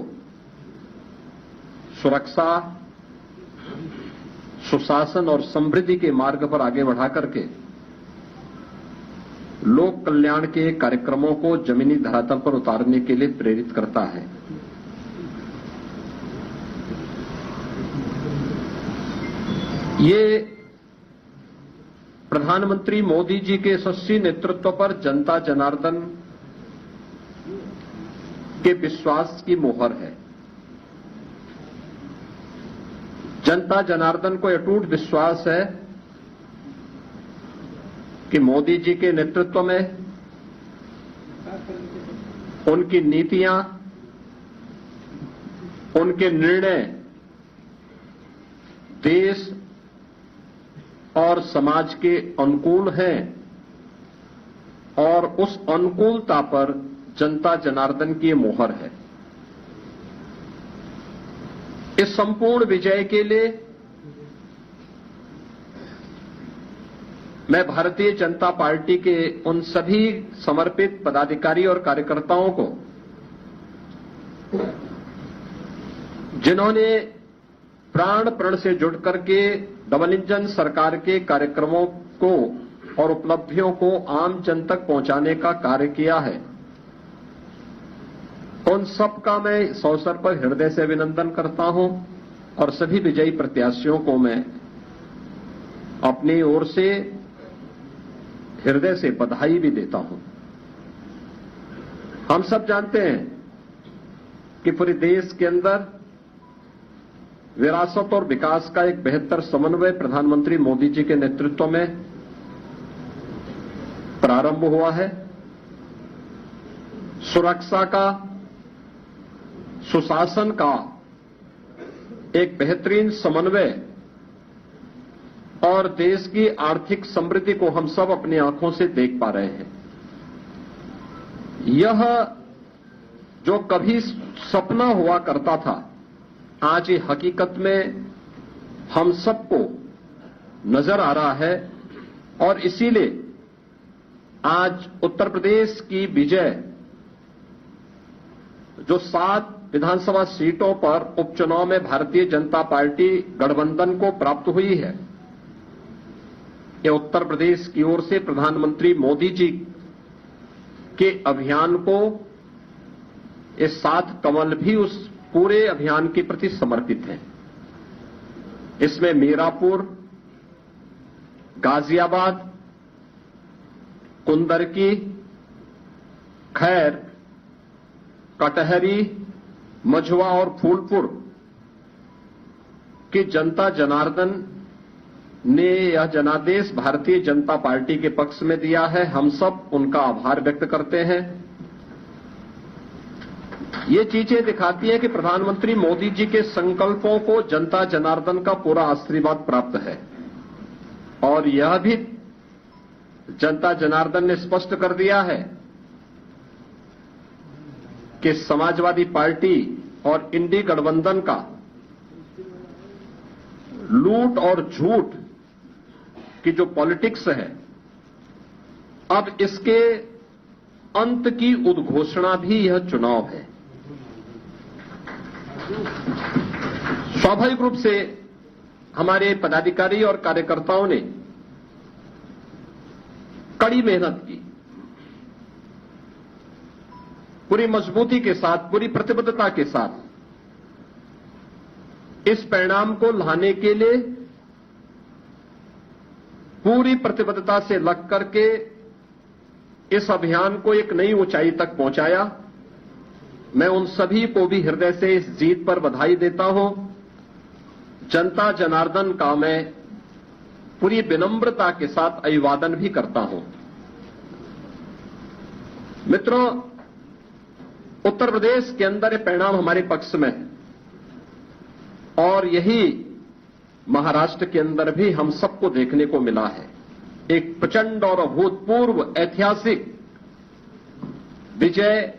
सुरक्षा, सुशासन और समृद्धि के मार्ग पर आगे बढ़ा करके लोक कल्याण के कार्यक्रमों को जमीनी धरातल पर उतारने के लिए प्रेरित करता है। ये प्रधानमंत्री मोदी जी के यशस्वी नेतृत्व पर जनता जनार्दन के विश्वास की मोहर है। जनता जनार्दन को अटूट विश्वास है कि मोदी जी के नेतृत्व में उनकी नीतियां, उनके निर्णय देश और समाज के अनुकूल हैं और उस अनुकूलता पर जनता जनार्दन की मोहर है। इस संपूर्ण विजय के लिए मैं भारतीय जनता पार्टी के उन सभी समर्पित पदाधिकारी और कार्यकर्ताओं को, जिन्होंने प्राण प्रण से जुड़ करके डबल इंजन सरकार के कार्यक्रमों को और उपलब्धियों को आम जन तक पहुंचाने का कार्य किया है, उन सबका मैं इस अवसर पर हृदय से अभिनंदन करता हूं और सभी विजयी प्रत्याशियों को मैं अपनी ओर से हृदय से बधाई भी देता हूं। हम सब जानते हैं कि पूरे देश के अंदर विरासत और विकास का एक बेहतर समन्वय प्रधानमंत्री मोदी जी के नेतृत्व में प्रारंभ हुआ है। सुरक्षा का, सुशासन का एक बेहतरीन समन्वय और देश की आर्थिक समृद्धि को हम सब अपनी आंखों से देख पा रहे हैं। यह जो कभी सपना हुआ करता था, आज ये हकीकत में हम सबको नजर आ रहा है और इसीलिए आज उत्तर प्रदेश की विजय जो 7 विधानसभा सीटों पर उपचुनाव में भारतीय जनता पार्टी गठबंधन को प्राप्त हुई है, ये उत्तर प्रदेश की ओर से प्रधानमंत्री मोदी जी के अभियान को, ये 7 कमल भी उस पूरे अभियान के प्रति समर्पित हैं। इसमें मीरापुर, गाजियाबाद, कुंदरकी, खैर, कटहरी, मझवा और फूलपुर की जनता जनार्दन ने यह जनादेश भारतीय जनता पार्टी के पक्ष में दिया है। हम सब उनका आभार व्यक्त करते हैं। ये चीजें दिखाती है कि प्रधानमंत्री मोदी जी के संकल्पों को जनता जनार्दन का पूरा आशीर्वाद प्राप्त है और यह भी जनता जनार्दन ने स्पष्ट कर दिया है कि समाजवादी पार्टी और इंडी गठबंधन का लूट और झूठ की जो पॉलिटिक्स है, अब इसके अंत की उद्घोषणा भी यह चुनाव है। स्वाभाविक रूप से हमारे पदाधिकारी और कार्यकर्ताओं ने कड़ी मेहनत की, पूरी मजबूती के साथ, पूरी प्रतिबद्धता के साथ इस परिणाम को लाने के लिए पूरी प्रतिबद्धता से लग करके इस अभियान को एक नई ऊंचाई तक पहुंचाया। मैं उन सभी को भी हृदय से इस जीत पर बधाई देता हूं। जनता जनार्दन का मैं पूरी विनम्रता के साथ अभिवादन भी करता हूं। मित्रों, उत्तर प्रदेश के अंदर ये परिणाम हमारे पक्ष में है और यही महाराष्ट्र के अंदर भी हम सबको देखने को मिला है। एक प्रचंड और अभूतपूर्व ऐतिहासिक विजय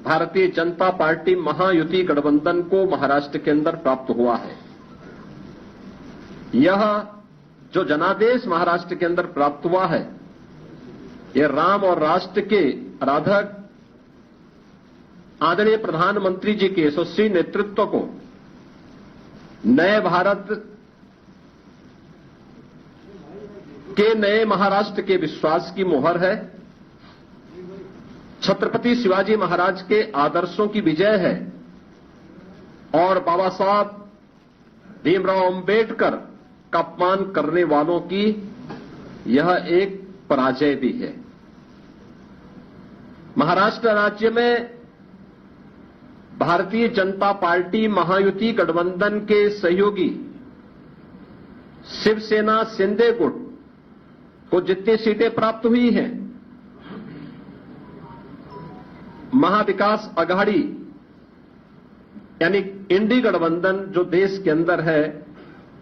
भारतीय जनता पार्टी महायुति गठबंधन को महाराष्ट्र के अंदर प्राप्त हुआ है। यह जो जनादेश महाराष्ट्र के अंदर प्राप्त हुआ है, यह राम और राष्ट्र के आराधक आदरणीय प्रधानमंत्री जी के यशस्वी नेतृत्व को नए भारत के नए महाराष्ट्र के विश्वास की मोहर है, छत्रपति शिवाजी महाराज के आदर्शों की विजय है और बाबा साहब भीमराव अंबेडकर का अपमान करने वालों की यह एक पराजय भी है। महाराष्ट्र राज्य में भारतीय जनता पार्टी महायुति गठबंधन के सहयोगी शिवसेना शिंदे गुट को जितनी सीटें प्राप्त हुई हैं, महाविकास अघाड़ी यानी इंडी गठबंधन जो देश के अंदर है,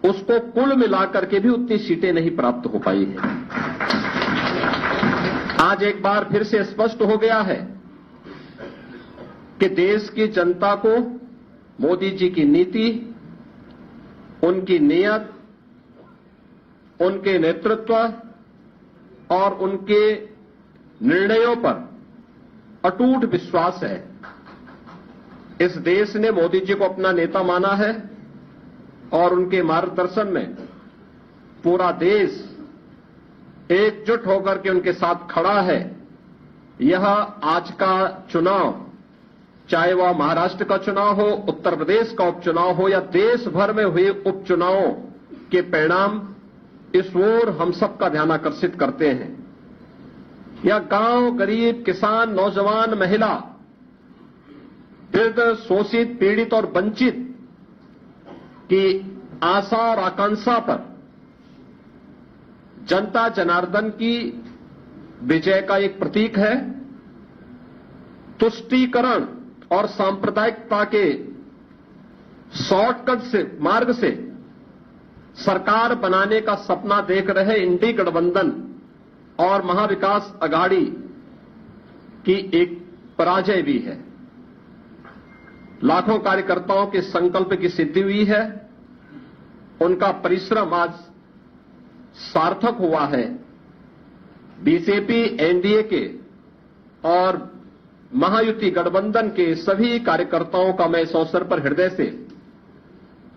उसको कुल मिलाकर के भी उतनी सीटें नहीं प्राप्त हो पाई है। आज एक बार फिर से स्पष्ट हो गया है कि देश की जनता को मोदी जी की नीति, उनकी नीयत, उनके नेतृत्व और उनके निर्णयों पर अटूट विश्वास है। इस देश ने मोदी जी को अपना नेता माना है और उनके मार्गदर्शन में पूरा देश एकजुट होकर के उनके साथ खड़ा है। यह आज का चुनाव, चाहे वह महाराष्ट्र का चुनाव हो, उत्तर प्रदेश का उपचुनाव हो या देश भर में हुए उपचुनावों के परिणाम इस ओर हम सबका ध्यान आकर्षित करते हैं। यह गांव, गरीब, किसान, नौजवान, महिला, वृद्ध, शोषित, पीड़ित और वंचित की आशा और आकांक्षा पर जनता जनार्दन की विजय का एक प्रतीक है। तुष्टीकरण और सांप्रदायिकता के शॉर्टकट से मार्ग से सरकार बनाने का सपना देख रहे इंडी गठबंधन और महाविकास अघाड़ी की एक पराजय भी है। लाखों कार्यकर्ताओं के संकल्प की सिद्धि हुई है, उनका परिश्रम आज सार्थक हुआ है। बीजेपी, एनडीए के और महायुति गठबंधन के सभी कार्यकर्ताओं का मैं इस अवसर पर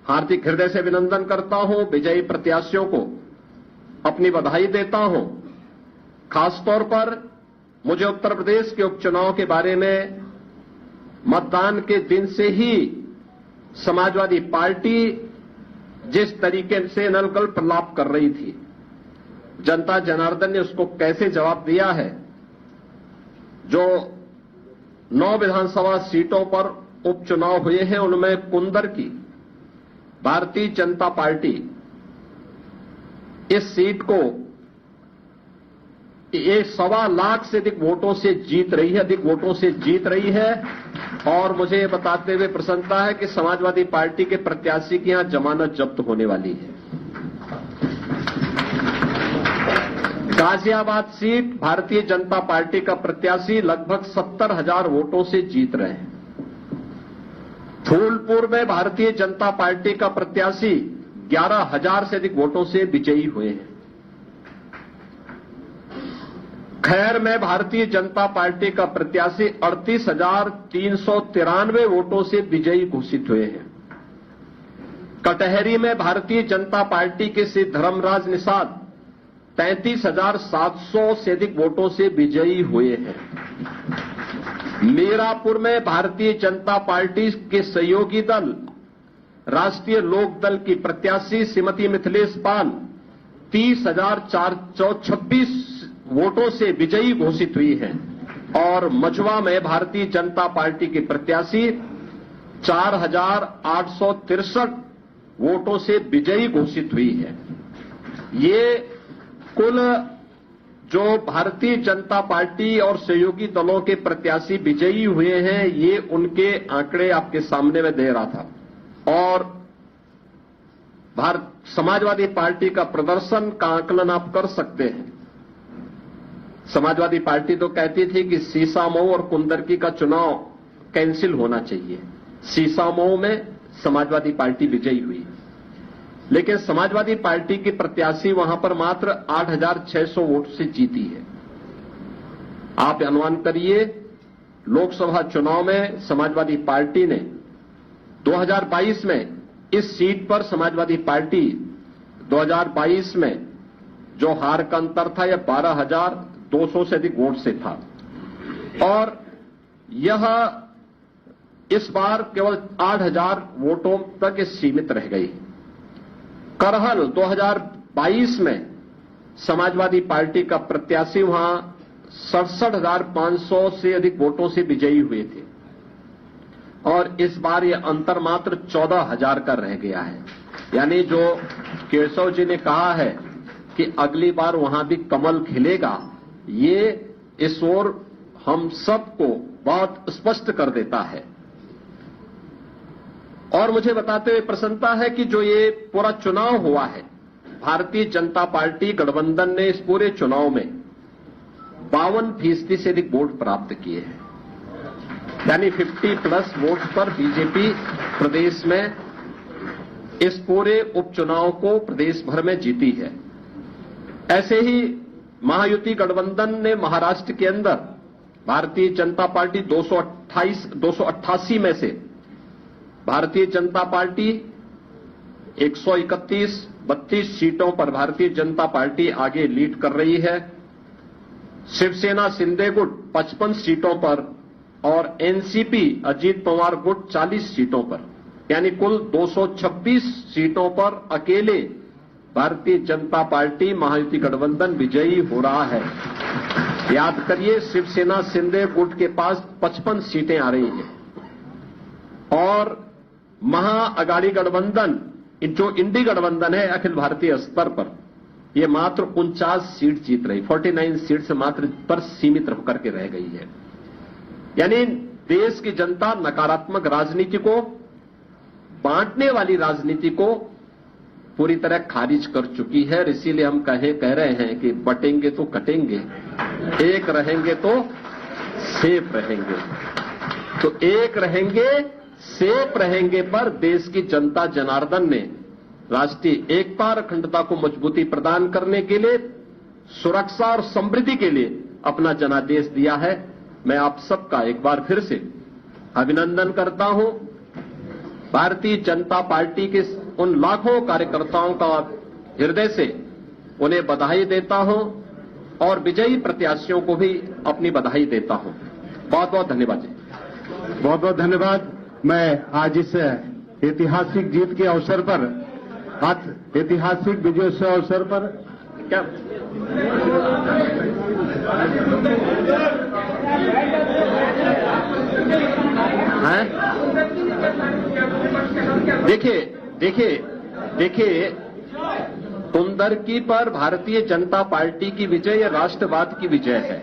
हार्दिक हृदय से अभिनंदन करता हूं। विजयी प्रत्याशियों को अपनी बधाई देता हूं। खासतौर पर मुझे उत्तर प्रदेश के उपचुनाव के बारे में मतदान के दिन से ही समाजवादी पार्टी जिस तरीके से नलगल प्रलाप कर रही थी, जनता जनार्दन ने उसको कैसे जवाब दिया है। जो 9 विधानसभा सीटों पर उपचुनाव हुए हैं, उनमें कुंदर की भारतीय जनता पार्टी इस सीट को 1.25 लाख से अधिक वोटों से जीत रही है और मुझे ये बताते हुए प्रसन्नता है कि समाजवादी पार्टी के प्रत्याशी की यहां जमानत जब्त होने वाली है। गाजियाबाद सीट भारतीय जनता पार्टी का प्रत्याशी लगभग 70,000 वोटों से जीत रहे हैं। फूलपुर में भारतीय जनता पार्टी का प्रत्याशी 11,000 से अधिक वोटों से विजयी हुए हैं। खैर में भारतीय जनता पार्टी का प्रत्याशी 38,393 वोटों से विजयी घोषित हुए हैं। कटहरी में भारतीय जनता पार्टी के श्री धर्मराज निषाद 33,700 से अधिक वोटों से विजयी हुए हैं। मीरापुर में भारतीय जनता पार्टी के सहयोगी दल राष्ट्रीय लोक दल की प्रत्याशी श्रीमती मिथिलेश पाल 30,426 वोटों से विजयी घोषित हुई है और मझवा में भारतीय जनता पार्टी की प्रत्याशी 4,863 वोटों से विजयी घोषित हुई है। ये कुल जो भारतीय जनता पार्टी और सहयोगी दलों के प्रत्याशी विजयी हुए हैं, ये उनके आंकड़े आपके सामने में दे रहा था। और समाजवादी पार्टी का प्रदर्शन का आकलन आप कर सकते हैं। समाजवादी पार्टी तो कहती थी कि सीसामऊ और कुंदरकी का चुनाव कैंसिल होना चाहिए। सीसामऊ में समाजवादी पार्टी विजयी हुई, लेकिन समाजवादी पार्टी की प्रत्याशी वहां पर मात्र 8,600 वोट से जीती है। आप अनुमान करिए, लोकसभा चुनाव में समाजवादी पार्टी ने 2022 में इस सीट पर समाजवादी पार्टी 2022 में जो हार का अंतर था यह 12,200 से अधिक वोट से था और यह इस बार केवल 8,000 वोटों तक सीमित रह गई। करहल 2022 में समाजवादी पार्टी का प्रत्याशी वहां 67,500 से अधिक वोटों से विजयी हुए थे और इस बार यह अंतर मात्र 14,000 का रह गया है। यानी जो केशव जी ने कहा है कि अगली बार वहां भी कमल खिलेगा, ये इस ओर हम सबको बहुत स्पष्ट कर देता है। और मुझे बताते हुए प्रसन्नता है कि जो ये पूरा चुनाव हुआ है, भारतीय जनता पार्टी गठबंधन ने इस पूरे चुनाव में 52% से अधिक वोट प्राप्त किए हैं। यानी 50+ वोट पर बीजेपी प्रदेश में इस पूरे उपचुनाव को प्रदेश भर में जीती है। ऐसे ही महायुति गठबंधन ने महाराष्ट्र के अंदर भारतीय जनता पार्टी 288 में से भारतीय जनता पार्टी 131-32 सीटों पर भारतीय जनता पार्टी आगे लीड कर रही है। शिवसेना शिंदे गुट 55 सीटों पर और एनसीपी अजीत पवार गुट 40 सीटों पर, यानी कुल 226 सीटों पर अकेले भारतीय जनता पार्टी महायुति गठबंधन विजयी हो रहा है। याद करिए, शिवसेना शिंदे गुट के पास 55 सीटें आ रही हैं और महाअगाड़ी गठबंधन जो इंडी गठबंधन है अखिल भारतीय स्तर पर, यह मात्र 49 सीट जीत रही, 49 सीट से मात्र पर सीमित होकर के रह गई है। यानी देश की जनता नकारात्मक राजनीति को, बांटने वाली राजनीति को पूरी तरह खारिज कर चुकी है। इसीलिए हम कह रहे हैं कि बटेंगे तो कटेंगे, एक रहेंगे तो सेफ रहेंगे। तो एक रहेंगे सेफ रहेंगे पर देश की जनता जनार्दन ने राष्ट्रीय एकता और अखंडता को मजबूती प्रदान करने के लिए, सुरक्षा और समृद्धि के लिए अपना जनादेश दिया है। मैं आप सबका एक बार फिर से अभिनंदन करता हूं। भारतीय जनता पार्टी के उन लाखों कार्यकर्ताओं का हृदय से उन्हें बधाई देता हूं और विजयी प्रत्याशियों को भी अपनी बधाई देता हूं। बहुत बहुत धन्यवाद जी। बहुत बहुत धन्यवाद। मैं आज इस ऐतिहासिक जीत के अवसर पर, आज ऐतिहासिक विजय के अवसर पर क्या है? देखिए कुंदरकी पर भारतीय जनता पार्टी की विजय यह राष्ट्रवाद की विजय है।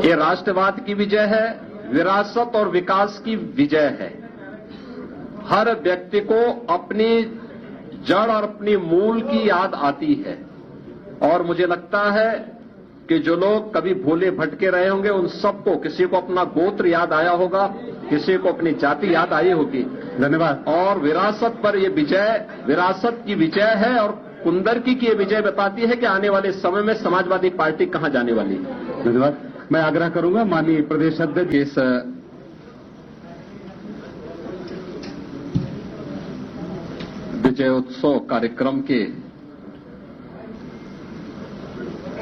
ये राष्ट्रवाद की विजय है, विरासत और विकास की विजय है। हर व्यक्ति को अपनी जड़ और अपनी मूल की याद आती है और मुझे लगता है कि जो लोग कभी भूले भटके रहे होंगे उन सबको, किसी को अपना गोत्र याद आया होगा, किसी को अपनी जाति याद आई होगी। धन्यवाद। और विरासत पर यह विजय, विरासत की विजय है और कुंदरकी की यह विजय बताती है कि आने वाले समय में समाजवादी पार्टी कहां जाने वाली है। धन्यवाद। मैं आग्रह करूंगा माननीय प्रदेश अध्यक्ष इस विजय उत्सव कार्यक्रम के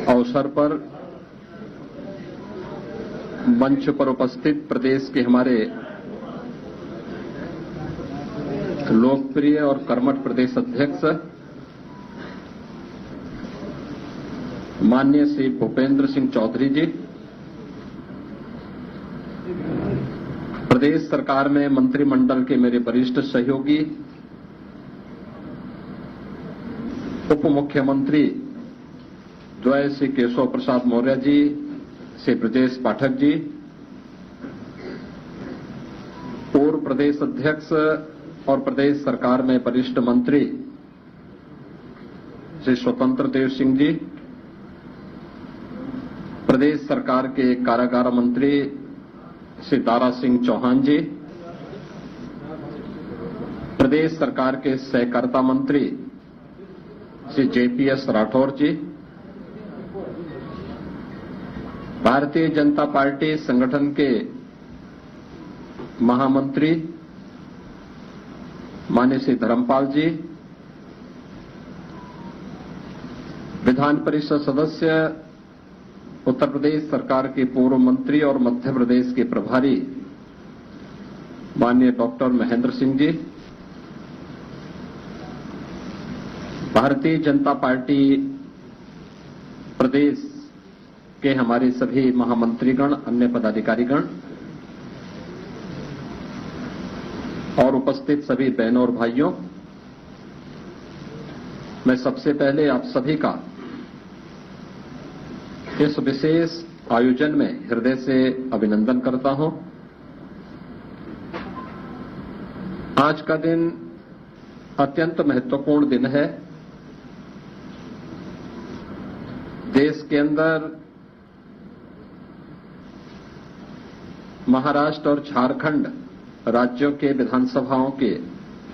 अवसर पर मंच पर उपस्थित प्रदेश के हमारे लोकप्रिय और कर्मठ प्रदेश अध्यक्ष माननीय श्री भूपेंद्र सिंह चौधरी जी, प्रदेश सरकार में मंत्रिमंडल के मेरे वरिष्ठ सहयोगी, उप मुख्यमंत्री द्वय श्री केशव प्रसाद मौर्य जी, श्री ब्रजेश पाठक जी, पूर्व प्रदेश अध्यक्ष और प्रदेश सरकार में वरिष्ठ मंत्री श्री स्वतंत्र देव सिंह जी, प्रदेश सरकार के कारागार मंत्री श्री दारा सिंह चौहान जी, प्रदेश सरकार के सहकारिता मंत्री श्री जेपीएस राठौर जी, भारतीय जनता पार्टी संगठन के महामंत्री माननीय श्री धर्मपाल जी, विधान परिषद सदस्य, उत्तर प्रदेश सरकार के पूर्व मंत्री और मध्य प्रदेश के प्रभारी माननीय डॉक्टर महेंद्र सिंह जी, भारतीय जनता पार्टी प्रदेश के हमारे सभी महामंत्रीगण, अन्य पदाधिकारीगण और उपस्थित सभी बहनों और भाइयों, मैं सबसे पहले आप सभी का इस विशेष आयोजन में हृदय से अभिनंदन करता हूं। आज का दिन अत्यंत महत्वपूर्ण दिन है। देश के अंदर महाराष्ट्र और झारखंड राज्यों के विधानसभाओं के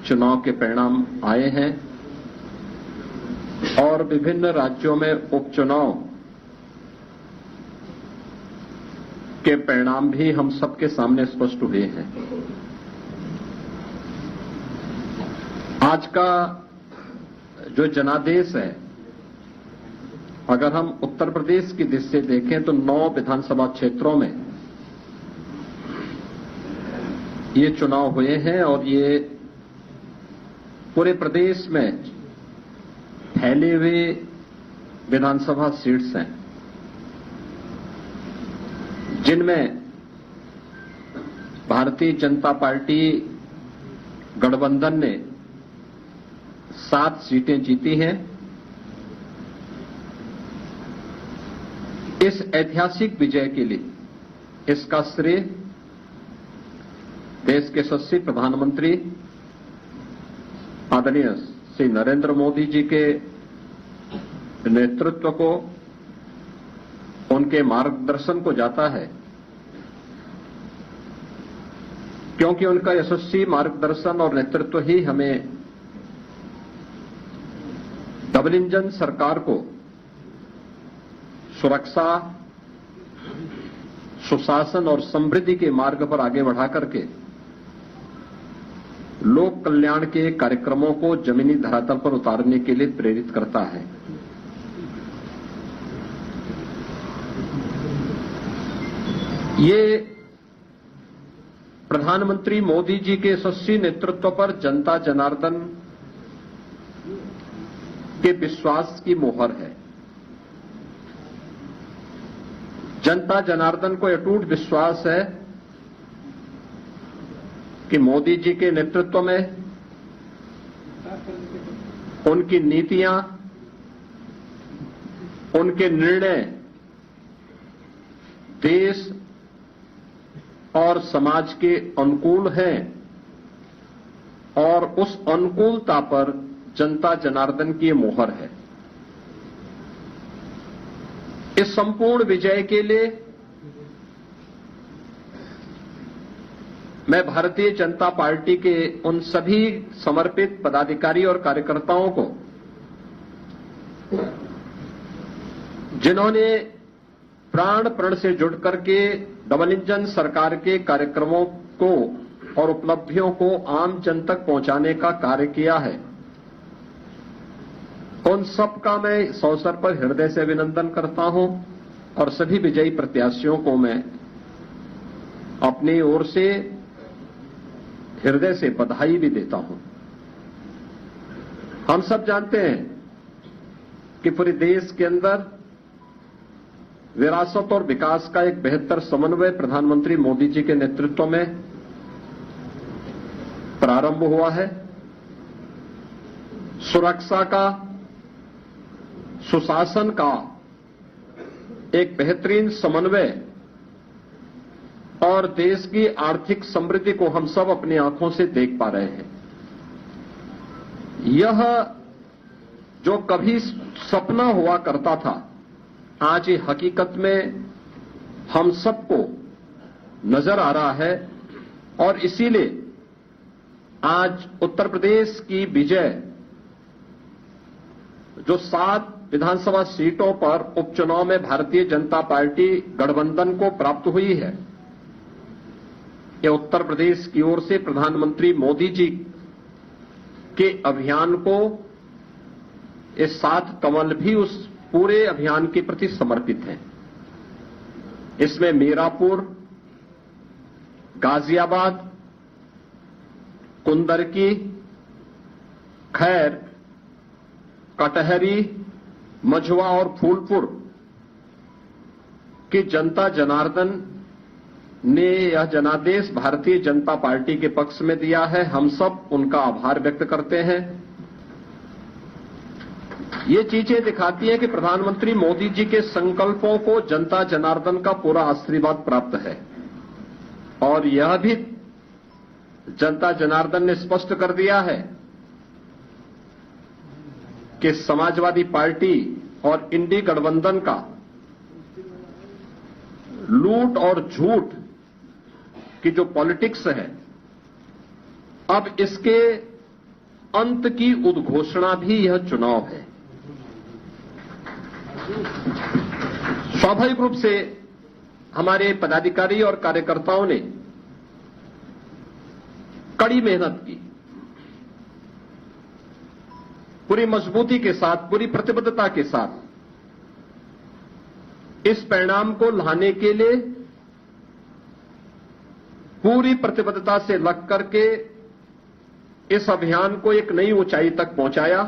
चुनाव के परिणाम आए हैं और विभिन्न राज्यों में उपचुनाव के परिणाम भी हम सबके सामने स्पष्ट हुए हैं। आज का जो जनादेश है, अगर हम उत्तर प्रदेश की दृष्टि से देखें तो 9 विधानसभा क्षेत्रों में ये चुनाव हुए हैं और ये पूरे प्रदेश में फैले हुए विधानसभा सीट्स हैं, जिनमें भारतीय जनता पार्टी गठबंधन ने 7 सीटें जीती हैं। इस ऐतिहासिक विजय के लिए इसका श्रेय देश के यशस्वी प्रधानमंत्री आदरणीय श्री नरेंद्र मोदी जी के नेतृत्व को, उनके मार्गदर्शन को जाता है, क्योंकि उनका यशस्वी मार्गदर्शन और नेतृत्व ही हमें डबल इंजन सरकार को सुरक्षा, सुशासन और समृद्धि के मार्ग पर आगे बढ़ा करके लोक कल्याण के कार्यक्रमों को जमीनी धरातल पर उतारने के लिए प्रेरित करता है। ये प्रधानमंत्री मोदी जी के यशस्वी नेतृत्व पर जनता जनार्दन के विश्वास की मोहर है। जनता जनार्दन को अटूट विश्वास है कि मोदी जी के नेतृत्व में उनकी नीतियां, उनके निर्णय देश और समाज के अनुकूल हैं और उस अनुकूलता पर जनता जनार्दन की मोहर है। इस संपूर्ण विजय के लिए मैं भारतीय जनता पार्टी के उन सभी समर्पित पदाधिकारी और कार्यकर्ताओं को, जिन्होंने प्राण प्रण से जुड़ करके डबल इंजन सरकार के कार्यक्रमों को और उपलब्धियों को आम जन तक पहुंचाने का कार्य किया है, उन सबका मैं इस अवसर पर हृदय से अभिनंदन करता हूं और सभी विजयी प्रत्याशियों को मैं अपनी ओर से हृदय से बधाई भी देता हूं। हम सब जानते हैं कि पूरे देश के अंदर विरासत और विकास का एक बेहतर समन्वय प्रधानमंत्री मोदी जी के नेतृत्व में प्रारंभ हुआ है। सुरक्षा का, सुशासन का एक बेहतरीन समन्वय और देश की आर्थिक समृद्धि को हम सब अपनी आंखों से देख पा रहे हैं। यह जो कभी सपना हुआ करता था, आज ये हकीकत में हम सबको नजर आ रहा है और इसीलिए आज उत्तर प्रदेश की विजय जो 7 विधानसभा सीटों पर उपचुनाव में भारतीय जनता पार्टी गठबंधन को प्राप्त हुई है, ये उत्तर प्रदेश की ओर से प्रधानमंत्री मोदी जी के अभियान को, ये 7 कमल भी उस पूरे अभियान के प्रति समर्पित हैं। इसमें मीरापुर, गाजियाबाद, कुंदरकी, खैर, कटहरी, मझवा और फूलपुर की जनता जनार्दन ने यह जनादेश भारतीय जनता पार्टी के पक्ष में दिया है। हम सब उनका आभार व्यक्त करते हैं। ये चीजें दिखाती हैं कि प्रधानमंत्री मोदी जी के संकल्पों को जनता जनार्दन का पूरा आशीर्वाद प्राप्त है और यह भी जनता जनार्दन ने स्पष्ट कर दिया है कि समाजवादी पार्टी और इंडी गठबंधन का लूट और झूठ की जो पॉलिटिक्स है, अब इसके अंत की उद्घोषणा भी यह चुनाव है। स्वाभाविक रूप से हमारे पदाधिकारी और कार्यकर्ताओं ने कड़ी मेहनत की, पूरी मजबूती के साथ, पूरी प्रतिबद्धता के साथ इस परिणाम को लाने के लिए पूरी प्रतिबद्धता से लग करके इस अभियान को एक नई ऊंचाई तक पहुंचाया।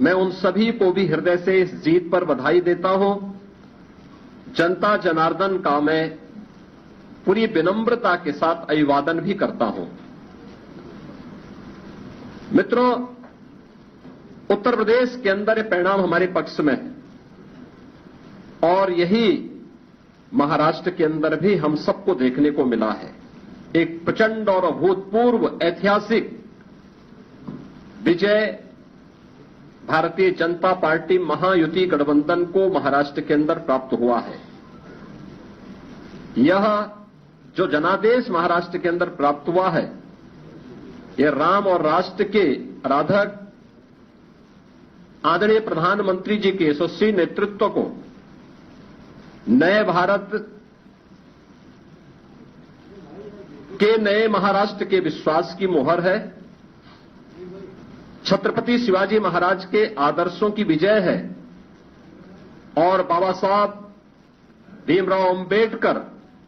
मैं उन सभी को भी हृदय से इस जीत पर बधाई देता हूं। जनता जनार्दन का मैं पूरी विनम्रता के साथ अभिवादन भी करता हूं। मित्रों, उत्तर प्रदेश के अंदर ये परिणाम हमारे पक्ष में है और यही महाराष्ट्र के अंदर भी हम सबको देखने को मिला है। एक प्रचंड और अभूतपूर्व ऐतिहासिक विजय भारतीय जनता पार्टी महायुति गठबंधन को महाराष्ट्र के अंदर प्राप्त हुआ है। यह जो जनादेश महाराष्ट्र के अंदर प्राप्त हुआ है, यह राम और राष्ट्र के आराधक आदरणीय प्रधानमंत्री जी के यशस्वी नेतृत्व को नए भारत के नए महाराष्ट्र के विश्वास की मोहर है। छत्रपति शिवाजी महाराज के आदर्शों की विजय है और बाबा साहब भीमराव अंबेडकर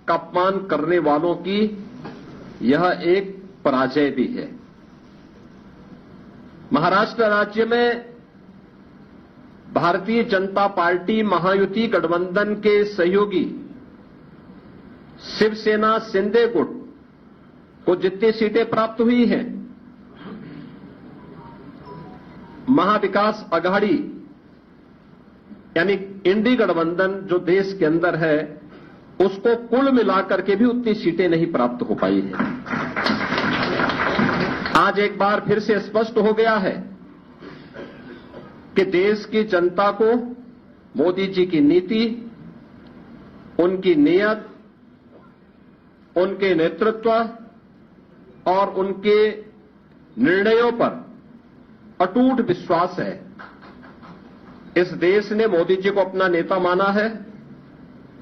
का अपमान करने वालों की यह एक पराजय भी है। महाराष्ट्र राज्य में भारतीय जनता पार्टी महायुति गठबंधन के सहयोगी शिवसेना शिंदे गुट को जितनी सीटें प्राप्त हुई हैं, महाविकास अघाड़ी यानी इंडी गठबंधन जो देश के अंदर है, उसको कुल मिलाकर के भी उतनी सीटें नहीं प्राप्त हो पाई है। आज एक बार फिर से स्पष्ट हो गया है कि देश की जनता को मोदी जी की नीति, उनकी नीयत, उनके नेतृत्व और उनके निर्णयों पर अटूट विश्वास है। इस देश ने मोदी जी को अपना नेता माना है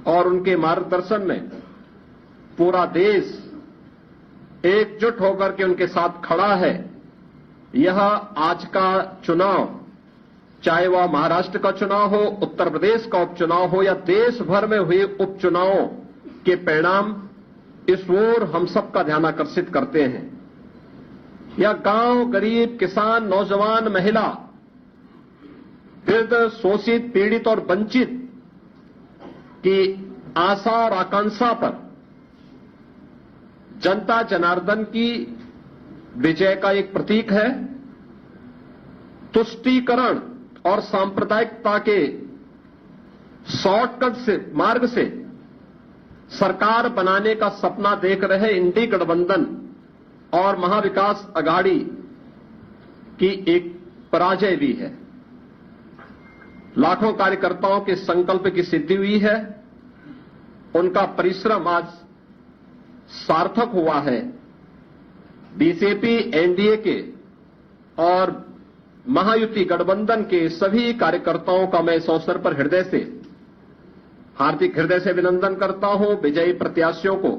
और उनके मार्गदर्शन में पूरा देश एकजुट होकर के उनके साथ खड़ा है। यह आज का चुनाव, चाहे वह महाराष्ट्र का चुनाव हो, उत्तर प्रदेश का उपचुनाव हो या देश भर में हुए उपचुनावों के परिणाम, इस ओर हम सबका ध्यान आकर्षित करते हैं। या गांव, गरीब, किसान, नौजवान, महिला, वृद्ध, शोषित, पीड़ित और वंचित की आशा और आकांक्षा पर जनता जनार्दन की विजय का एक प्रतीक है। तुष्टीकरण और सांप्रदायिकता के शॉर्टकट से मार्ग से सरकार बनाने का सपना देख रहे इंडी गठबंधन और महाविकास अघाड़ी की एक पराजय भी है। लाखों कार्यकर्ताओं के संकल्प की सिद्धि हुई है। उनका परिश्रम आज सार्थक हुआ है। बीजेपी, एनडीए के और महायुति गठबंधन के सभी कार्यकर्ताओं का मैं इस अवसर पर हार्दिक हृदय से अभिनंदन करता हूं। विजयी प्रत्याशियों को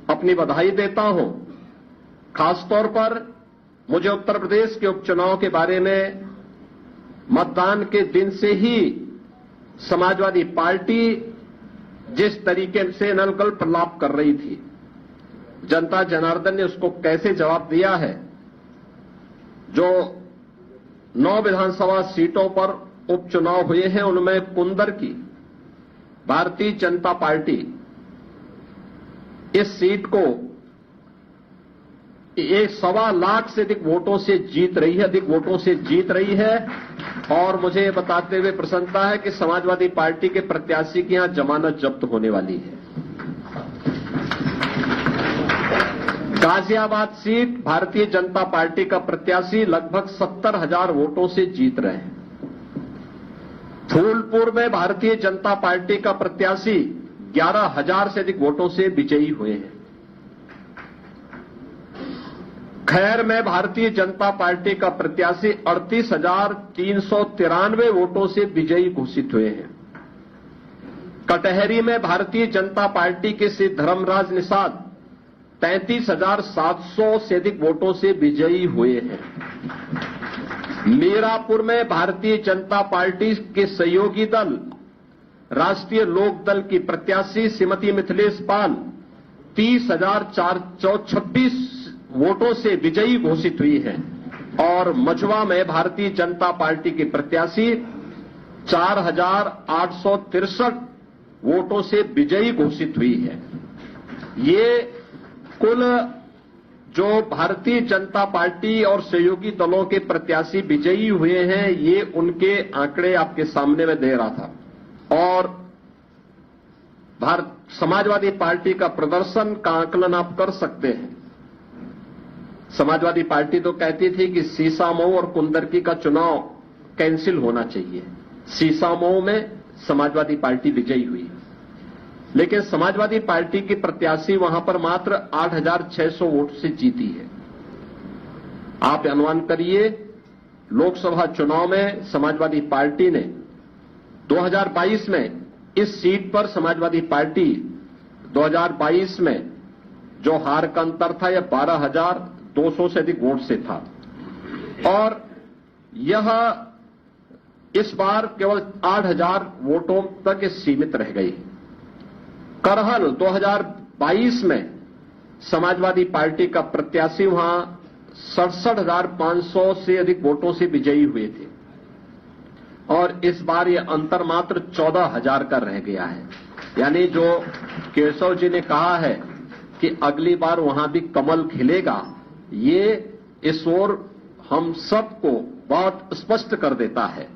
अपनी बधाई देता हूं। खासतौर पर मुझे उत्तर प्रदेश के उपचुनाव के बारे में मतदान के दिन से ही समाजवादी पार्टी जिस तरीके से नलकल्प लाप कर रही थी, जनता जनार्दन ने उसको कैसे जवाब दिया है। जो 9 विधानसभा सीटों पर उपचुनाव हुए हैं, उनमें कुंदर की भारतीय जनता पार्टी इस सीट को 1.25 लाख से अधिक वोटों से जीत रही है। और मुझे बताते हुए प्रसन्नता है कि समाजवादी पार्टी के प्रत्याशी की यहां जमानत जब्त होने वाली है। गाजियाबाद सीट भारतीय जनता पार्टी का प्रत्याशी लगभग 70,000 वोटों से जीत रहे हैं। फूलपुर में भारतीय जनता पार्टी का प्रत्याशी 11,000 से अधिक वोटों से विजयी हुए हैं। खैर में भारतीय जनता पार्टी का प्रत्याशी 38,393 वोटों से विजयी घोषित हुए हैं। कटहरी में भारतीय जनता पार्टी के श्री धर्मराज निषाद 33,700 से अधिक वोटों से विजयी हुए हैं। मीरापुर में भारतीय जनता पार्टी के सहयोगी दल राष्ट्रीय लोक दल की प्रत्याशी श्रीमती मिथिलेश पाल 30,426 वोटों से विजयी घोषित हुई है। और मझवा में भारतीय जनता पार्टी की प्रत्याशी 4,863 वोटों से विजयी घोषित हुई है। ये कुल जो भारतीय जनता पार्टी और सहयोगी दलों के प्रत्याशी विजयी हुए हैं, ये उनके आंकड़े आपके सामने में दे रहा था। और समाजवादी पार्टी का प्रदर्शन का आकलन आप कर सकते हैं। समाजवादी पार्टी तो कहती थी कि सीसामऊ और कुंदरकी का चुनाव कैंसिल होना चाहिए। सीसामऊ में समाजवादी पार्टी विजयी हुई, लेकिन समाजवादी पार्टी की प्रत्याशी वहां पर मात्र 8,600 वोट से जीती है। आप अनुमान करिए, लोकसभा चुनाव में समाजवादी पार्टी ने 2022 में इस सीट पर समाजवादी पार्टी 2022 में जो हार का अंतर था, यह 12,200 से अधिक वोट से था। और यह इस बार केवल 8,000 वोटों तक सीमित रह गई। करहल 2022 में समाजवादी पार्टी का प्रत्याशी वहां 67,500 से अधिक वोटों से विजयी हुए थे। और इस बार यह अंतर मात्र 14,000 का रह गया है। यानी जो केशव जी ने कहा है कि अगली बार वहां भी कमल खिलेगा, ये इस ओर हम सबको बहुत स्पष्ट कर देता है।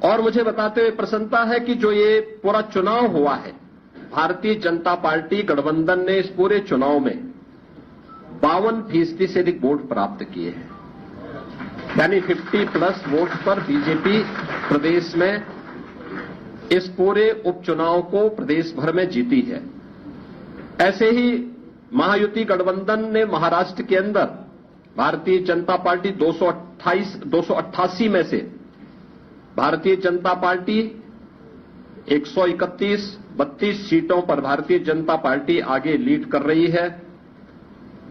और मुझे बताते हुए प्रसन्नता है कि जो ये पूरा चुनाव हुआ है, भारतीय जनता पार्टी गठबंधन ने इस पूरे चुनाव में 52% से अधिक वोट प्राप्त किए हैं। यानी 50+ वोट पर बीजेपी प्रदेश में इस पूरे उपचुनाव को प्रदेश भर में जीती है। ऐसे ही महायुति गठबंधन ने महाराष्ट्र के अंदर भारतीय जनता पार्टी 288 में से भारतीय जनता पार्टी 131-32 सीटों पर भारतीय जनता पार्टी आगे लीड कर रही है।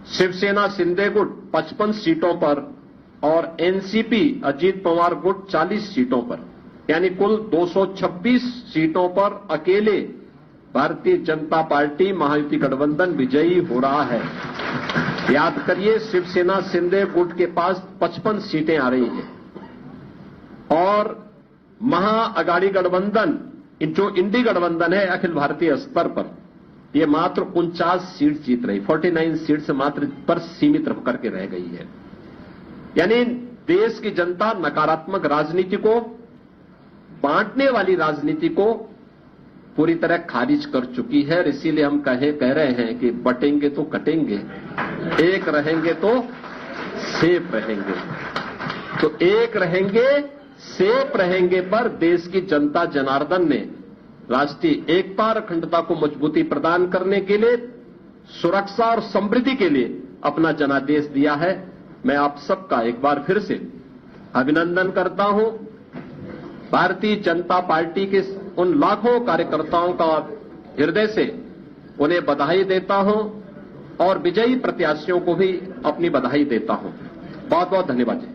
शिवसेना शिंदे गुट 55 सीटों पर और एनसीपी अजीत पवार गुट 40 सीटों पर, यानी कुल 226 सीटों पर अकेले भारतीय जनता पार्टी महायुति गठबंधन विजयी हो रहा है। याद करिए, शिवसेना शिंदे गुट के पास 55 सीटें आ रही हैं और महाअगाड़ी गठबंधन जो इंडी गठबंधन है अखिल भारतीय स्तर पर, यह मात्र 49 सीट जीत रही, 49 सीट से मात्र पर सीमित होकर के रह गई है। यानी देश की जनता नकारात्मक राजनीति को, बांटने वाली राजनीति को पूरी तरह खारिज कर चुकी है। इसीलिए हम कह रहे हैं कि बटेंगे तो कटेंगे, एक रहेंगे तो सेफ रहेंगे। तो एक रहेंगे, सेफ रहेंगे पर देश की जनता जनार्दन ने राष्ट्रीय एकता और अखंडता को मजबूती प्रदान करने के लिए, सुरक्षा और समृद्धि के लिए अपना जनादेश दिया है। मैं आप सबका एक बार फिर से अभिनंदन करता हूं। भारतीय जनता पार्टी के उन लाखों कार्यकर्ताओं का हृदय से उन्हें बधाई देता हूं और विजयी प्रत्याशियों को भी अपनी बधाई देता हूं। बहुत बहुत धन्यवाद।